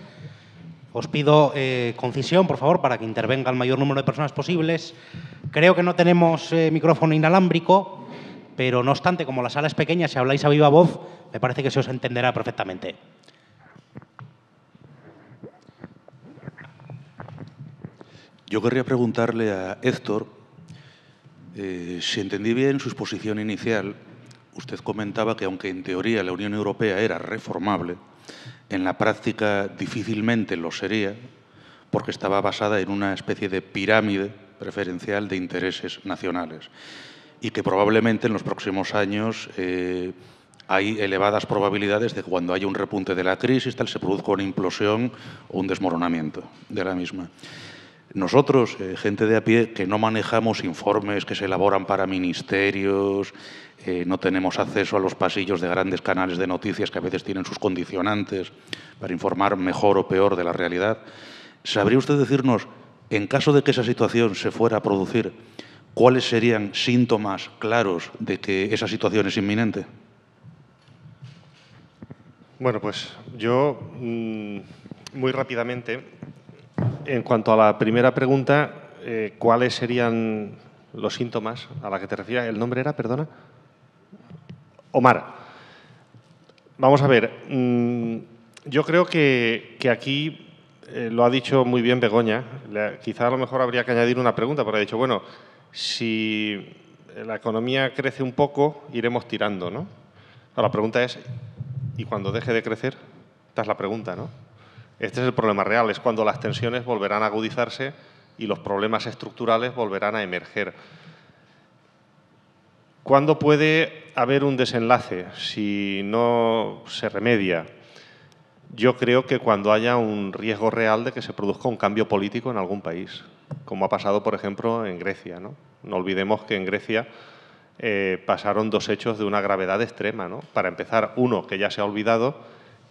Os pido concisión, por favor, para que intervenga el mayor número de personas posibles. Creo que no tenemos micrófono inalámbrico, pero no obstante, como la sala es pequeña, si habláis a viva voz, me parece que se os entenderá perfectamente. Yo querría preguntarle a Héctor, si entendí bien su exposición inicial, usted comentaba que aunque en teoría la Unión Europea era reformable, en la práctica difícilmente lo sería, porque estaba basada en una especie de pirámide preferencial de intereses nacionales y que probablemente en los próximos años hay elevadas probabilidades de que cuando haya un repunte de la crisis se produzca una implosión o un desmoronamiento de la misma. Nosotros, gente de a pie, que no manejamos informes que se elaboran para ministerios, no tenemos acceso a los pasillos de grandes canales de noticias que a veces tienen sus condicionantes para informar mejor o peor de la realidad, ¿sabría usted decirnos, en caso de que esa situación se fuera a producir, cuáles serían síntomas claros de que esa situación es inminente? Bueno, pues yo, muy rápidamente, en cuanto a la primera pregunta, ¿cuáles serían los síntomas a la que te refieres? ¿El nombre era, perdona? Omar. Vamos a ver, yo creo que aquí lo ha dicho muy bien Begoña. Quizá a lo mejor habría que añadir una pregunta, porque ha dicho, bueno, si la economía crece un poco, iremos tirando, ¿no? La pregunta es, ¿y cuando deje de crecer? Esta es la pregunta, ¿no? Este es el problema real, es cuando las tensiones volverán a agudizarse y los problemas estructurales volverán a emerger. ¿Cuándo puede haber un desenlace si no se remedia? Yo creo que cuando haya un riesgo real de que se produzca un cambio político en algún país, como ha pasado, por ejemplo, en Grecia, ¿no? No olvidemos que en Grecia pasaron 2 hechos de una gravedad extrema, ¿no? Para empezar, uno que ya se ha olvidado,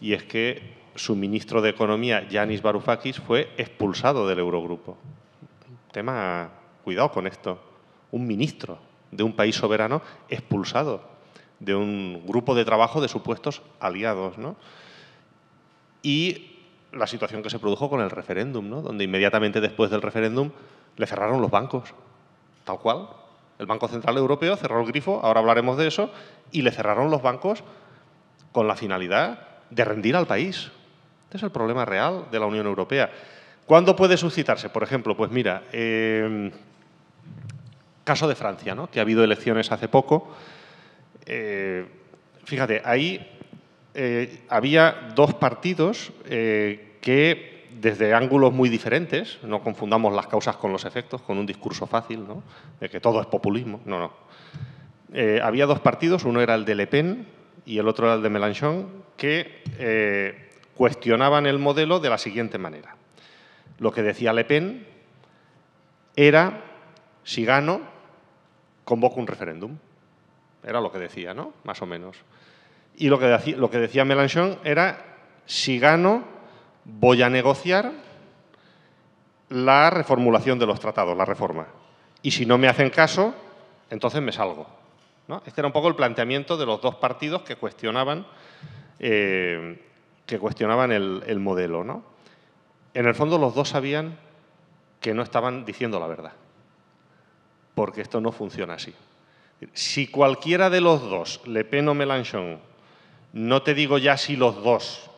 y es que su ministro de Economía, Yanis Varoufakis, fue expulsado del Eurogrupo. Tema, cuidado con esto, un ministro de un país soberano expulsado de un grupo de trabajo de supuestos aliados, ¿no? y la situación que se produjo con el referéndum, ¿no? Donde inmediatamente después del referéndum le cerraron los bancos, tal cual. El Banco Central Europeo cerró el grifo, ahora hablaremos de eso, y le cerraron los bancos con la finalidad de rendir al país. Este es el problema real de la Unión Europea. ¿Cuándo puede suscitarse? Por ejemplo, pues mira, caso de Francia, ¿no? Que ha habido elecciones hace poco. Fíjate, ahí había dos partidos que desde ángulos muy diferentes, no confundamos las causas con los efectos, con un discurso fácil, ¿no? De que todo es populismo. No, no. Había dos partidos, uno era el de Le Pen y el otro era el de Mélenchon, que cuestionaban el modelo de la siguiente manera. Lo que decía Le Pen era, si gano, convoco un referéndum. Era lo que decía, ¿no? Más o menos. Y lo que decía Mélenchon era, si gano, voy a negociar la reformulación de los tratados, la reforma. Y si no me hacen caso, entonces me salgo, ¿no? Este era un poco el planteamiento de los dos partidos que cuestionaban el modelo, ¿no? En el fondo, los dos sabían que no estaban diciendo la verdad, porque esto no funciona así. Si cualquiera de los dos, Le Pen o Mélenchon, no te digo ya si los dos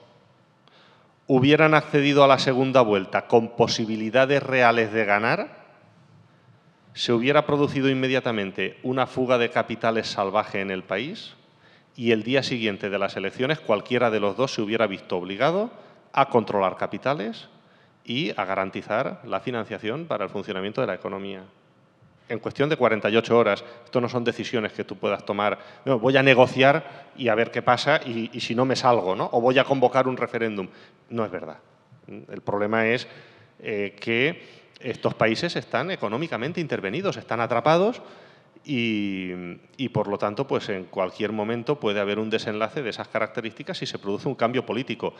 hubieran accedido a la segunda vuelta con posibilidades reales de ganar, se hubiera producido inmediatamente una fuga de capitales salvaje en el país y el día siguiente de las elecciones cualquiera de los dos se hubiera visto obligado a controlar capitales y a garantizar la financiación para el funcionamiento de la economía. En cuestión de 48 horas. Esto no son decisiones que tú puedas tomar. No, voy a negociar y a ver qué pasa y si no me salgo, ¿no? O voy a convocar un referéndum. No es verdad. El problema es que estos países están económicamente intervenidos, están atrapados y por lo tanto, pues en cualquier momento puede haber un desenlace de esas características si se produce un cambio político.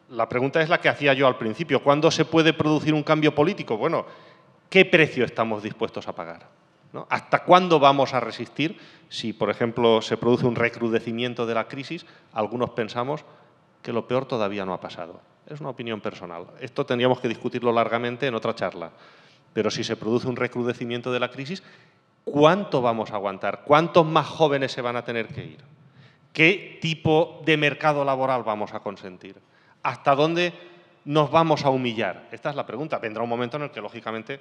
La pregunta es la que hacía yo al principio. ¿Cuándo se puede producir un cambio político? Bueno, ¿qué precio estamos dispuestos a pagar? ¿No? ¿Hasta cuándo vamos a resistir? Si, por ejemplo, se produce un recrudecimiento de la crisis, algunos pensamos que lo peor todavía no ha pasado. Es una opinión personal. Esto tendríamos que discutirlo largamente en otra charla. Pero si se produce un recrudecimiento de la crisis, ¿cuánto vamos a aguantar? ¿Cuántos más jóvenes se van a tener que ir? ¿Qué tipo de mercado laboral vamos a consentir? ¿Hasta dónde nos vamos a humillar? Esta es la pregunta. Vendrá un momento en el que, lógicamente,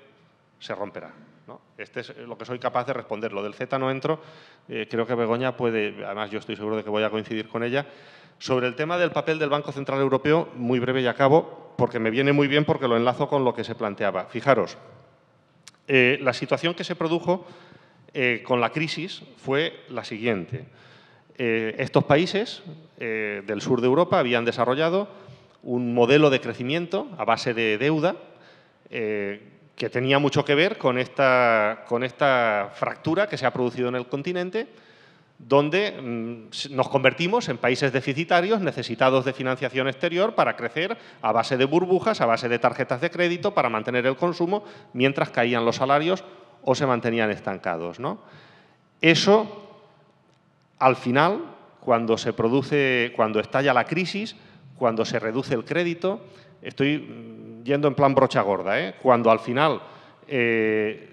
se romperá, ¿no? Este es lo que soy capaz de responder. Lo del Z no entro. Creo que Begoña puede, además yo estoy seguro de que voy a coincidir con ella. Sobre el tema del papel del Banco Central Europeo, muy breve y acabo, porque me viene muy bien porque lo enlazo con lo que se planteaba. Fijaros, la situación que se produjo con la crisis fue la siguiente. Estos países del sur de Europa habían desarrollado un modelo de crecimiento a base de deuda que tenía mucho que ver con esta fractura que se ha producido en el continente, donde nos convertimos en países deficitarios necesitados de financiación exterior para crecer a base de burbujas, a base de tarjetas de crédito, para mantener el consumo mientras caían los salarios o se mantenían estancados, ¿no? Eso, al final, cuando estalla la crisis, cuando se reduce el crédito, estoy yendo en plan brocha gorda, cuando al final, de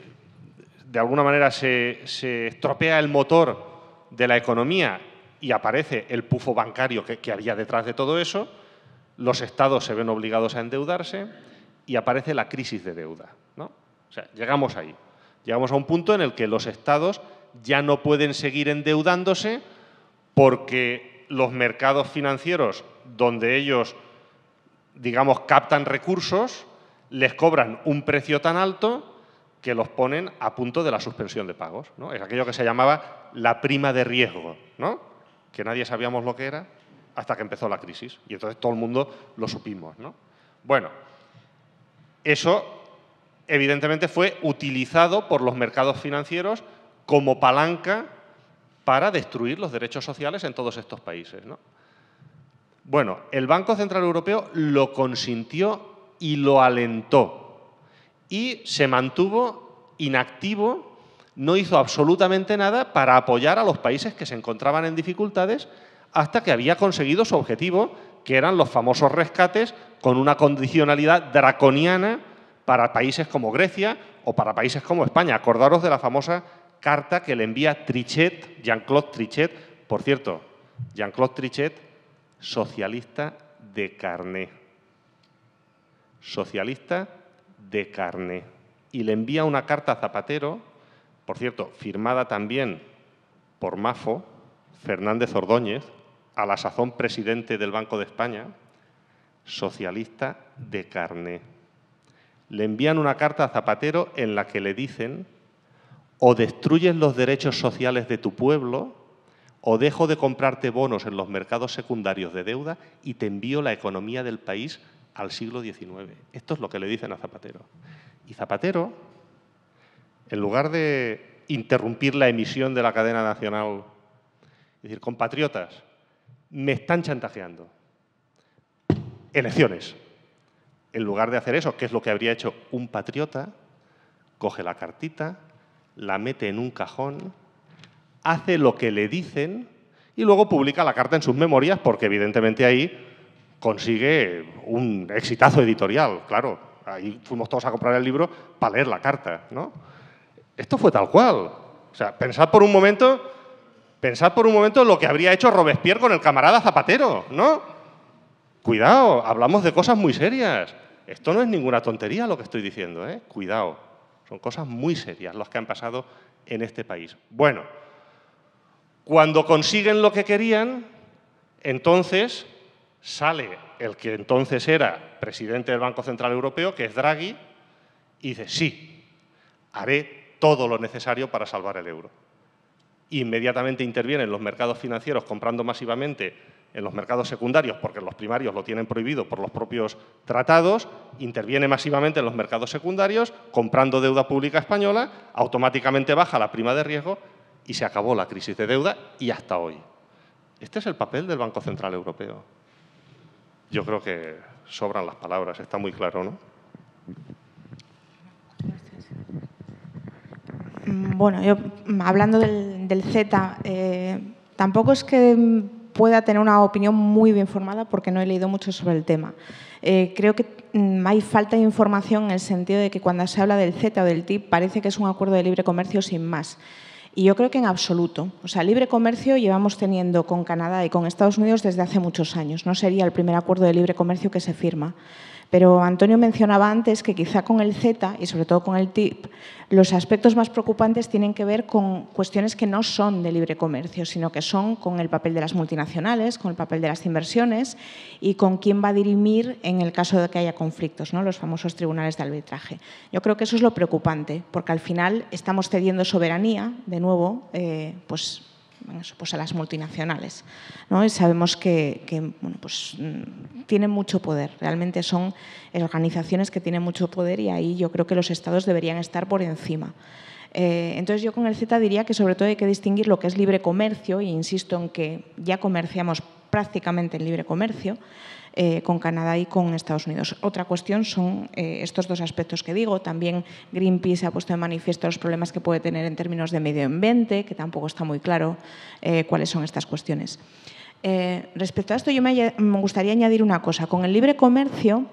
alguna manera, se estropea el motor de la economía y aparece el pufo bancario que había detrás de todo eso, los estados se ven obligados a endeudarse y aparece la crisis de deuda, ¿no? O sea, llegamos ahí. Llegamos a un punto en el que los estados ya no pueden seguir endeudándose porque los mercados financieros donde ellos, digamos, captan recursos, les cobran un precio tan alto que los ponen a punto de la suspensión de pagos, ¿no? Es aquello que se llamaba la prima de riesgo, ¿no? Que nadie sabíamos lo que era hasta que empezó la crisis y entonces todo el mundo lo supimos, ¿no? Bueno, eso evidentemente fue utilizado por los mercados financieros como palanca para destruir los derechos sociales en todos estos países, ¿no? Bueno, el Banco Central Europeo lo consintió y lo alentó y se mantuvo inactivo, no hizo absolutamente nada para apoyar a los países que se encontraban en dificultades hasta que había conseguido su objetivo que eran los famosos rescates con una condicionalidad draconiana para países como Grecia o para países como España. Acordaros de la famosa carta que le envía Trichet, Jean-Claude Trichet, por cierto, Jean-Claude Trichet, socialista de carné. Socialista de carné. Y le envía una carta a Zapatero, por cierto, firmada también por Mafo, Fernández Ordóñez, a la sazón presidente del Banco de España, socialista de carné. Le envían una carta a Zapatero en la que le dicen: o destruyes los derechos sociales de tu pueblo, o dejo de comprarte bonos en los mercados secundarios de deuda y te envío la economía del país al siglo XIX. Esto es lo que le dicen a Zapatero. Y Zapatero, en lugar de interrumpir la emisión de la cadena nacional, es decir, compatriotas, me están chantajeando. Elecciones. En lugar de hacer eso, que es lo que habría hecho un patriota, coge la cartita, la mete en un cajón, hace lo que le dicen y luego publica la carta en sus memorias porque evidentemente ahí consigue un exitazo editorial, claro. Ahí fuimos todos a comprar el libro para leer la carta, ¿no? Esto fue tal cual. O sea, pensad por un momento lo que habría hecho Robespierre con el camarada Zapatero, ¿no? Cuidado, hablamos de cosas muy serias. Esto no es ninguna tontería lo que estoy diciendo, ¿eh? Cuidado, son cosas muy serias las que han pasado en este país. Bueno, cuando consiguen lo que querían, entonces sale el que entonces era presidente del Banco Central Europeo, que es Draghi, y dice: sí, haré todo lo necesario para salvar el euro. Inmediatamente interviene en los mercados financieros comprando masivamente en los mercados secundarios, porque los primarios lo tienen prohibido por los propios tratados, interviene masivamente en los mercados secundarios, comprando deuda pública española, automáticamente baja la prima de riesgo y se acabó la crisis de deuda y hasta hoy. Este es el papel del Banco Central Europeo. Yo creo que sobran las palabras, está muy claro, ¿no? Bueno, yo hablando del CETA, tampoco es que pueda tener una opinión muy bien formada porque no he leído mucho sobre el tema. Creo que hay falta de información en el sentido de que cuando se habla del CETA o del TIP parece que es un acuerdo de libre comercio sin más. Y yo creo que en absoluto. O sea, libre comercio llevamos teniendo con Canadá y con Estados Unidos desde hace muchos años. No sería el primer acuerdo de libre comercio que se firma. Pero Antonio mencionaba antes que quizá con el CETA y sobre todo con el TIP, los aspectos más preocupantes tienen que ver con cuestiones que no son de libre comercio, sino que son con el papel de las multinacionales, con el papel de las inversiones y con quién va a dirimir en el caso de que haya conflictos, ¿no? Los famosos tribunales de arbitraje. Yo creo que eso es lo preocupante, porque al final estamos cediendo soberanía, de nuevo, pues a las multinacionales, ¿no? Y sabemos que bueno, pues, tienen mucho poder, realmente son organizaciones que tienen mucho poder y ahí yo creo que los Estados deberían estar por encima. Entonces yo con el CETA diría que sobre todo hay que distinguir lo que es libre comercio, e insisto en que ya comerciamos prácticamente en libre comercio, con Canadá y con Estados Unidos. Otra cuestión son estos dos aspectos que digo. También Greenpeace ha puesto de manifiesto los problemas que puede tener en términos de medio ambiente, que tampoco está muy claro cuáles son estas cuestiones. Respecto a esto, yo me gustaría añadir una cosa. Con el libre comercio,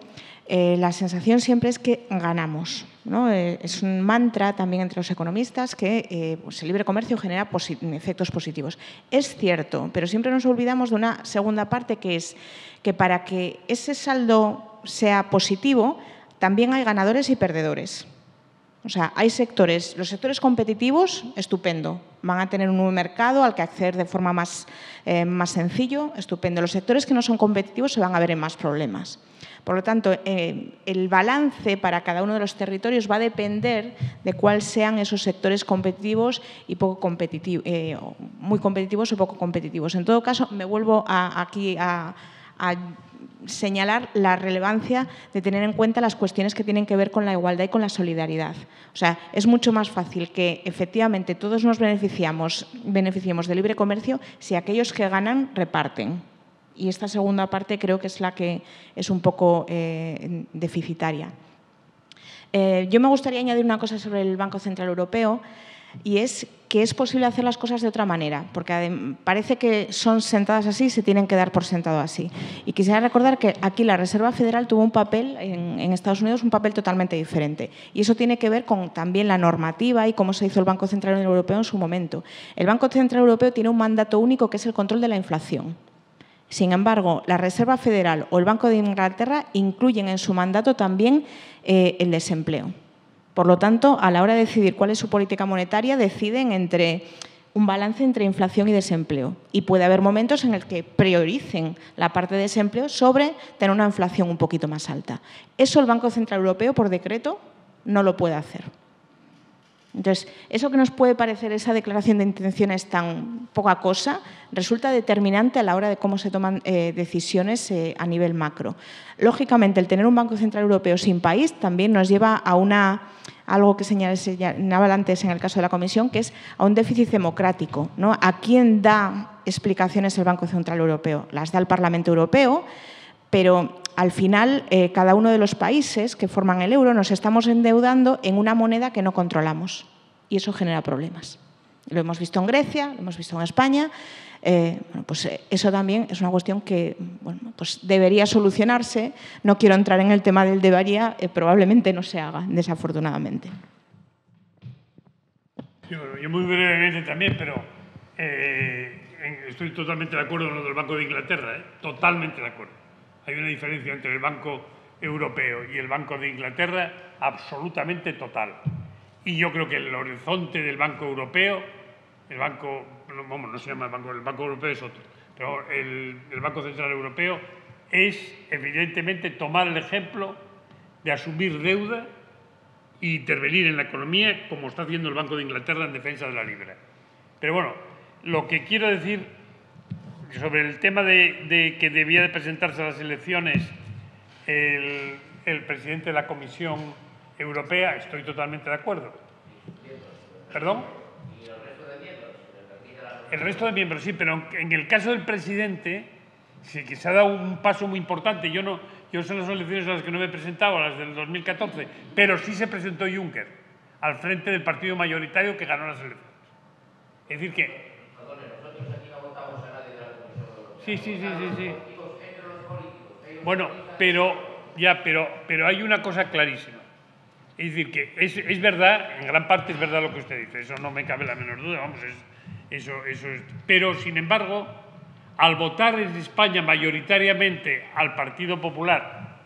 la sensación siempre es que ganamos, ¿no? Es un mantra también entre los economistas que pues el libre comercio genera efectos positivos. Es cierto, pero siempre nos olvidamos de una segunda parte, que es que para que ese saldo sea positivo, también hay ganadores y perdedores. O sea, hay sectores, los sectores competitivos, estupendo, van a tener un nuevo mercado al que acceder de forma más sencillo, estupendo. Los sectores que no son competitivos se van a ver en más problemas. Por lo tanto, el balance para cada uno de los territorios va a depender de cuáles sean esos sectores competitivos y poco competitivos, muy competitivos o poco competitivos. En todo caso, me vuelvo aquí a señalar la relevancia de tener en cuenta las cuestiones que tienen que ver con la igualdad y con la solidaridad. O sea, es mucho más fácil que efectivamente todos nos beneficiemos de libre comercio si aquellos que ganan reparten. Y esta segunda parte creo que es la que es un poco deficitaria. Yo me gustaría añadir una cosa sobre el Banco Central Europeo. y es que es posible hacer las cosas de otra manera, porque parece que son sentadas así y se tienen que dar por sentado así. Y quisiera recordar que aquí la Reserva Federal tuvo un papel, en Estados Unidos, un papel totalmente diferente. Y eso tiene que ver con también la normativa y cómo se hizo el Banco Central Europeo en su momento. El Banco Central Europeo tiene un mandato único, que es el control de la inflación. Sin embargo, la Reserva Federal o el Banco de Inglaterra incluyen en su mandato también el desempleo. Por lo tanto, a la hora de decidir cuál es su política monetaria, deciden entre un balance entre inflación y desempleo. Y puede haber momentos en el que prioricen la parte de desempleo sobre tener una inflación un poquito más alta. Eso el Banco Central Europeo, por decreto, no lo puede hacer. Entonces, eso que nos puede parecer esa declaración de intenciones tan poca cosa, resulta determinante a la hora de cómo se toman decisiones a nivel macro. Lógicamente, el tener un Banco Central Europeo sin país también nos lleva a algo que señalaba antes en el caso de la Comisión, que es a un déficit democrático, ¿no? ¿A quién da explicaciones el Banco Central Europeo? Las da el Parlamento Europeo, pero al final cada uno de los países que forman el euro nos estamos endeudando en una moneda que no controlamos y eso genera problemas. Lo hemos visto en Grecia, lo hemos visto en España. Bueno, pues eso también es una cuestión que bueno, pues debería solucionarse. No quiero entrar en el tema del debería, probablemente no se haga, desafortunadamente. Sí, bueno, yo muy brevemente también, pero estoy totalmente de acuerdo con lo del Banco de Inglaterra, totalmente de acuerdo. Hay una diferencia entre el Banco Europeo y el Banco de Inglaterra absolutamente total. Y yo creo que el horizonte del Banco Europeo, el Banco, vamos, no se llama Banco, el Banco Europeo es otro, pero el Banco Central Europeo es evidentemente tomar el ejemplo de asumir deuda e intervenir en la economía como está haciendo el Banco de Inglaterra en defensa de la libra. Pero bueno, lo que quiero decir sobre el tema de que debía de presentarse a las elecciones el presidente de la Comisión Europea, estoy totalmente de acuerdo. ¿Perdón? ¿Y el resto de miembros? El resto de miembros, sí, pero en el caso del presidente, sí que se ha dado un paso muy importante. Yo son las elecciones a las que no me he presentado, a las del 2014, pero sí se presentó Juncker al frente del partido mayoritario que ganó las elecciones. Es decir que... Sí. Bueno, pero hay una cosa clarísima. Es decir, que es verdad, en gran parte es verdad lo que usted dice, eso no me cabe la menor duda, vamos, eso es. Pero, sin embargo, al votar en España mayoritariamente al Partido Popular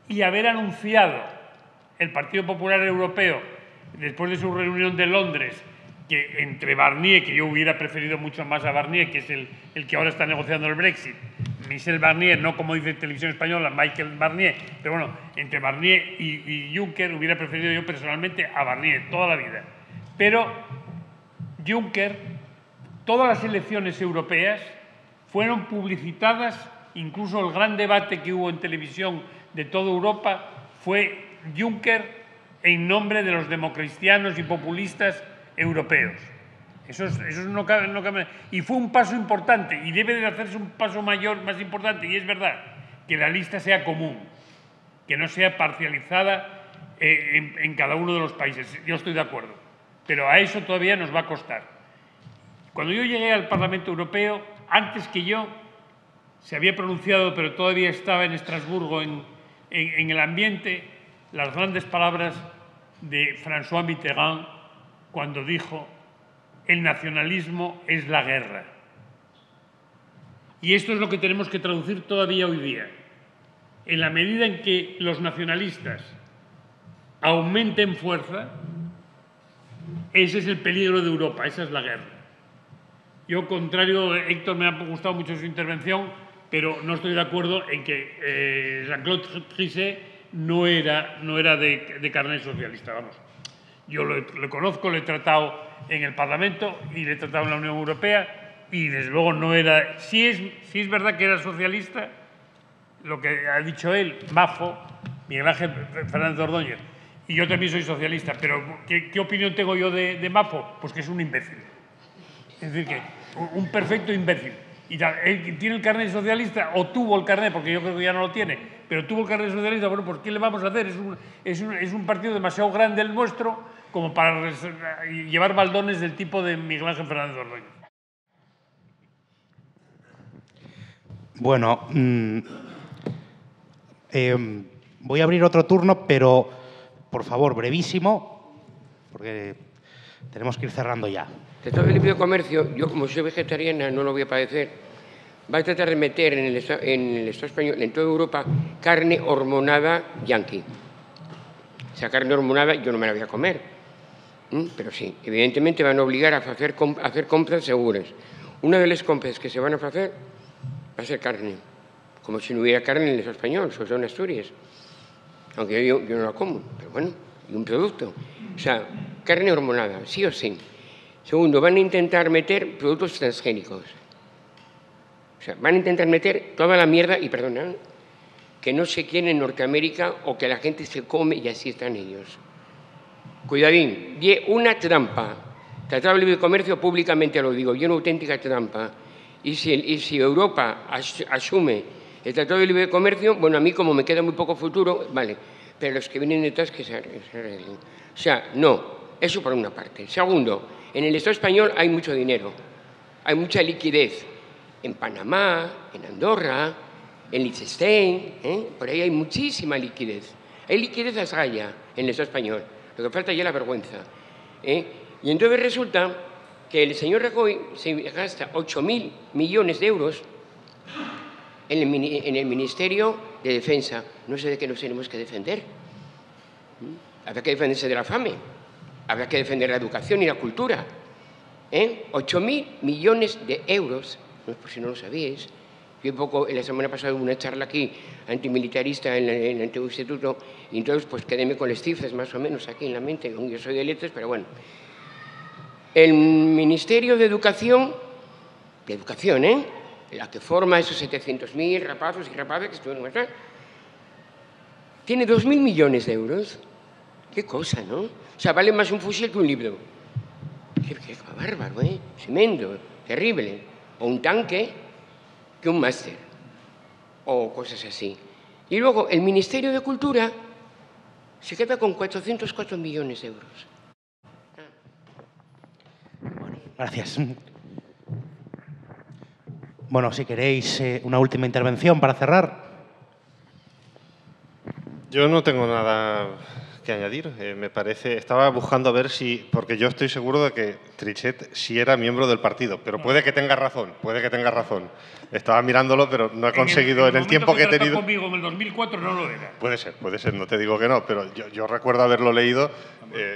y haber anunciado el Partido Popular Europeo, después de su reunión de Londres, que entre Barnier, que yo hubiera preferido mucho más a Barnier, que es el que ahora está negociando el Brexit, Michel Barnier, no como dice Televisión Española, Michael Barnier, pero bueno, entre Barnier y Juncker hubiera preferido yo personalmente a Barnier toda la vida. Pero Juncker, todas las elecciones europeas fueron publicitadas, incluso el gran debate que hubo en televisión de toda Europa fue Juncker en nombre de los democristianos y populistas europeos. Eso no cabe. Y fue un paso importante y debe de hacerse un paso mayor, más importante, y es verdad, que la lista sea común, que no sea parcializada en cada uno de los países. Yo estoy de acuerdo, pero a eso todavía nos va a costar. Cuando yo llegué al Parlamento Europeo, antes que yo, se había pronunciado, pero todavía estaba en Estrasburgo en el ambiente, las grandes palabras de François Mitterrand cuando dijo: el nacionalismo es la guerra. Y esto es lo que tenemos que traducir todavía hoy día. En la medida en que los nacionalistas aumenten fuerza, ese es el peligro de Europa, esa es la guerra. Yo, contrario, Héctor, me ha gustado mucho su intervención, pero no estoy de acuerdo en que Jean-Claude Trichet no era de carnet socialista, vamos. Yo lo conozco, lo he tratado en el Parlamento y lo he tratado en la Unión Europea y desde luego no era... Sí es verdad que era socialista, lo que ha dicho él, Mafo, Miguel Ángel Fernández Ordóñez, y yo también soy socialista, pero ¿qué opinión tengo yo de Mafo? Pues que es un imbécil. Es decir, que un perfecto imbécil. Y él tiene el carnet socialista, o tuvo el carnet, porque yo creo que ya no lo tiene, pero tuvo el carnet socialista. Bueno, pues ¿qué le vamos a hacer? Es un partido demasiado grande el nuestro como para llevar baldones del tipo de Miguel Ángel Fernández Ordóñez. Bueno, voy a abrir otro turno, pero por favor, brevísimo, porque tenemos que ir cerrando ya. Tratado de Libre Comercio, yo como soy vegetariana no lo voy a padecer, va a tratar de meter en el Estado español, en toda Europa, carne hormonada yanqui. O sea, carne hormonada yo no me la voy a comer, pero sí, evidentemente van a obligar a hacer compras seguras. Una de las compras que se van a hacer va a ser carne, como si no hubiera carne en el Estado español, sobre todo en Asturias. Aunque yo no la como, pero bueno, y un producto. O sea, carne hormonada, sí o sí. Segundo, van a intentar meter productos transgénicos. O sea, van a intentar meter toda la mierda, y perdonad, que no se quiere en Norteamérica o que la gente se come y así están ellos. Cuidadín, una trampa. Tratado de Libre Comercio, públicamente lo digo, y una auténtica trampa. Y si Europa asume el Tratado de Libre Comercio, bueno, a mí como me queda muy poco futuro, vale, pero los que vienen detrás que se arreglen. O sea, no, eso por una parte. Segundo, en el Estado español hay mucho dinero, hay mucha liquidez. En Panamá, en Andorra, en Liechtenstein, por ahí hay muchísima liquidez. Hay liquidez a raya en el Estado español, lo que falta ya es la vergüenza. Y entonces resulta que el señor Rajoy se gasta 8.000 millones de euros en el Ministerio de Defensa. No sé de qué nos tenemos que defender. Habrá que defenderse de la fame, habrá que defender la educación y la cultura. 8.000 millones de euros, no es por si no lo sabíais. Yo la semana pasada hubo una charla aquí antimilitarista en el antiguo instituto, y entonces pues quedéme con las cifras más o menos aquí en la mente. Yo soy de letras, pero bueno. El Ministerio de Educación, la que forma esos 700.000 rapazos y rapazas que estuvieron atrás, tiene 2.000 millones de euros. Qué cosa, ¿no? O sea, vale más un fusil que un libro. Qué bárbaro, tremendo, terrible. O un tanque que un máster. O cosas así. Y luego el Ministerio de Cultura se queda con 404 millones de euros. Bueno, gracias. Bueno, si queréis una última intervención para cerrar. Yo no tengo nada que añadir. Me parece, estaba buscando a ver si, porque yo estoy seguro de que Trichet sí era miembro del partido, pero puede que tenga razón, Estaba mirándolo, pero no he conseguido en el tiempo que he tenido. Conmigo en el 2004 no lo era. Puede ser, no te digo que no, pero yo recuerdo haberlo leído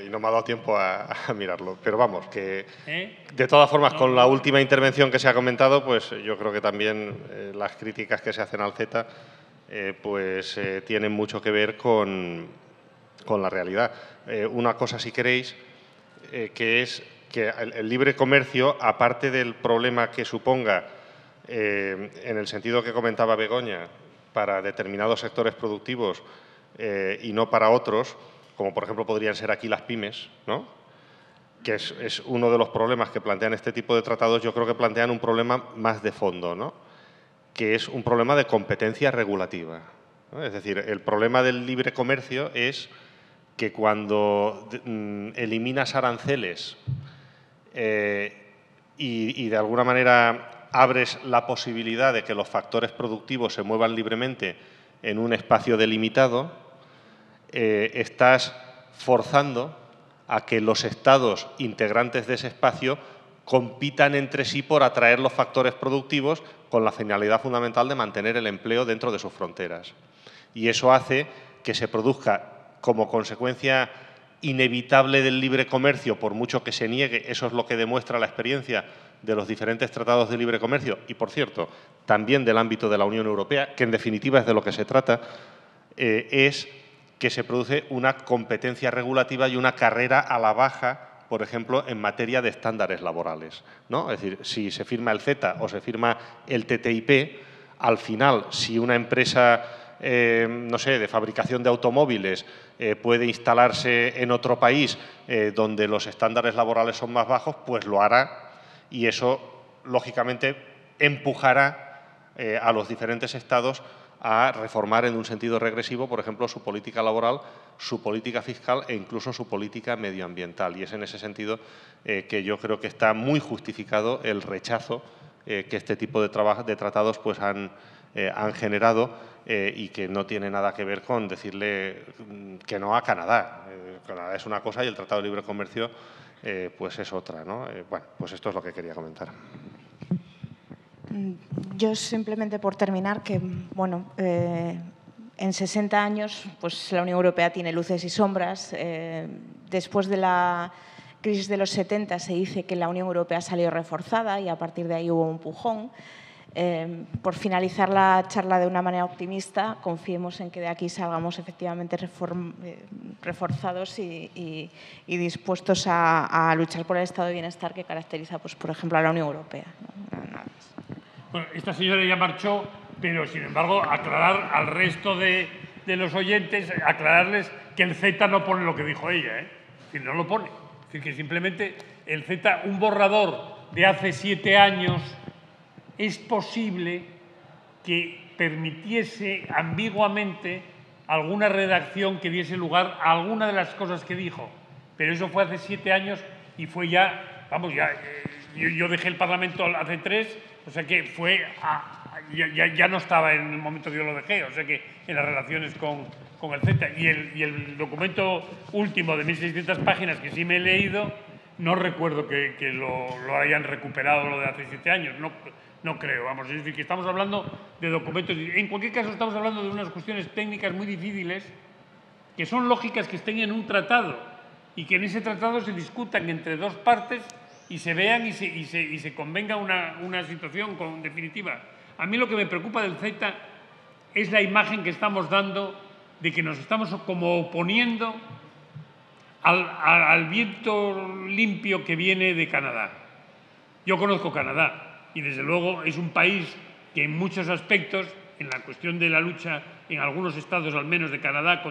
y no me ha dado tiempo a mirarlo. Pero vamos, que de todas formas, con la última intervención que se ha comentado, pues yo creo que también las críticas que se hacen al CETA tienen mucho que ver con la realidad. Una cosa, si queréis, que es que el libre comercio, aparte del problema que suponga, en el sentido que comentaba Begoña, para determinados sectores productivos y no para otros, como por ejemplo podrían ser aquí las pymes, ¿no? Que es uno de los problemas que plantean este tipo de tratados. Yo creo que plantean un problema más de fondo, ¿no? Que es un problema de competencia regulativa, ¿no? Es decir, el problema del libre comercio es que cuando eliminas aranceles y de alguna manera abres la posibilidad de que los factores productivos se muevan libremente en un espacio delimitado, estás forzando a que los estados integrantes de ese espacio compitan entre sí por atraer los factores productivos con la finalidad fundamental de mantener el empleo dentro de sus fronteras. Y eso hace que se produzca, como consecuencia inevitable del libre comercio, por mucho que se niegue, eso es lo que demuestra la experiencia de los diferentes tratados de libre comercio y, por cierto, también del ámbito de la Unión Europea, que en definitiva es de lo que se trata, es que se produce una competencia regulativa y una carrera a la baja, por ejemplo, en materia de estándares laborales, ¿no? Es decir, si se firma el CETA o se firma el TTIP, al final, si una empresa no sé, de fabricación de automóviles puede instalarse en otro país donde los estándares laborales son más bajos, pues lo hará, y eso, lógicamente, empujará a los diferentes estados a reformar en un sentido regresivo, por ejemplo, su política laboral, su política fiscal e incluso su política medioambiental. Y es en ese sentido que yo creo que está muy justificado el rechazo que este tipo de tratados pues, han generado y que no tiene nada que ver con decirle que no a Canadá. Canadá es una cosa y el Tratado de Libre Comercio pues es otra, ¿no? Bueno, pues esto es lo que quería comentar. Yo simplemente por terminar que, bueno, en 60 años pues la Unión Europea tiene luces y sombras. Después de la crisis de los 70 se dice que la Unión Europea salió reforzada y a partir de ahí hubo un empujón. Por finalizar la charla de una manera optimista, confiemos en que de aquí salgamos efectivamente reforzados y dispuestos a luchar por el estado de bienestar que caracteriza, pues, por ejemplo, a la Unión Europea, ¿no? Nada más. Bueno, esta señora ya marchó, pero sin embargo aclarar al resto de los oyentes, aclararles que el CETA no pone lo que dijo ella, ¿eh? Es decir, no lo pone. Es decir, que simplemente el CETA, un borrador de hace 7 años, es posible que permitiese ambiguamente alguna redacción que diese lugar a alguna de las cosas que dijo. Pero eso fue hace 7 años y fue ya, vamos, ya, yo dejé el Parlamento hace 3, o sea que fue, ya no estaba en el momento que yo lo dejé, o sea que en las relaciones con el CETA. Y el documento último de 1.600 páginas que sí me he leído, no recuerdo que lo hayan recuperado lo de hace 7 años, no creo, vamos, es decir, que estamos hablando de documentos, en cualquier caso estamos hablando de unas cuestiones técnicas muy difíciles que son lógicas que estén en un tratado y que en ese tratado se discutan entre dos partes y se vean y se convenga una situación definitiva. A mí lo que me preocupa del CETA es la imagen que estamos dando de que nos estamos como oponiendo al viento limpio que viene de Canadá. Yo conozco Canadá y desde luego es un país que en muchos aspectos, en la cuestión de la lucha, en algunos estados al menos de Canadá,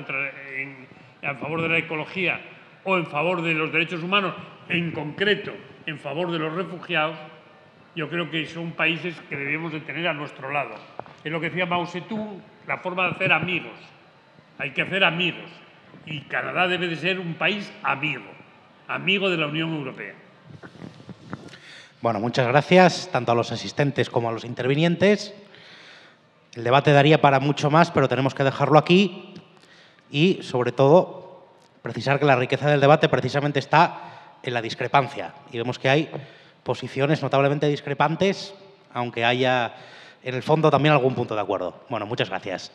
a favor de la ecología o en favor de los derechos humanos, en concreto en favor de los refugiados, yo creo que son países que debemos de tener a nuestro lado. Es lo que decía Mao Zedong, la forma de hacer amigos. Hay que hacer amigos. Y Canadá debe de ser un país amigo de la Unión Europea. Bueno, muchas gracias tanto a los asistentes como a los intervinientes. El debate daría para mucho más, pero tenemos que dejarlo aquí y, sobre todo, precisar que la riqueza del debate precisamente está en la discrepancia. Y vemos que hay posiciones notablemente discrepantes, aunque haya en el fondo también algún punto de acuerdo. Bueno, muchas gracias.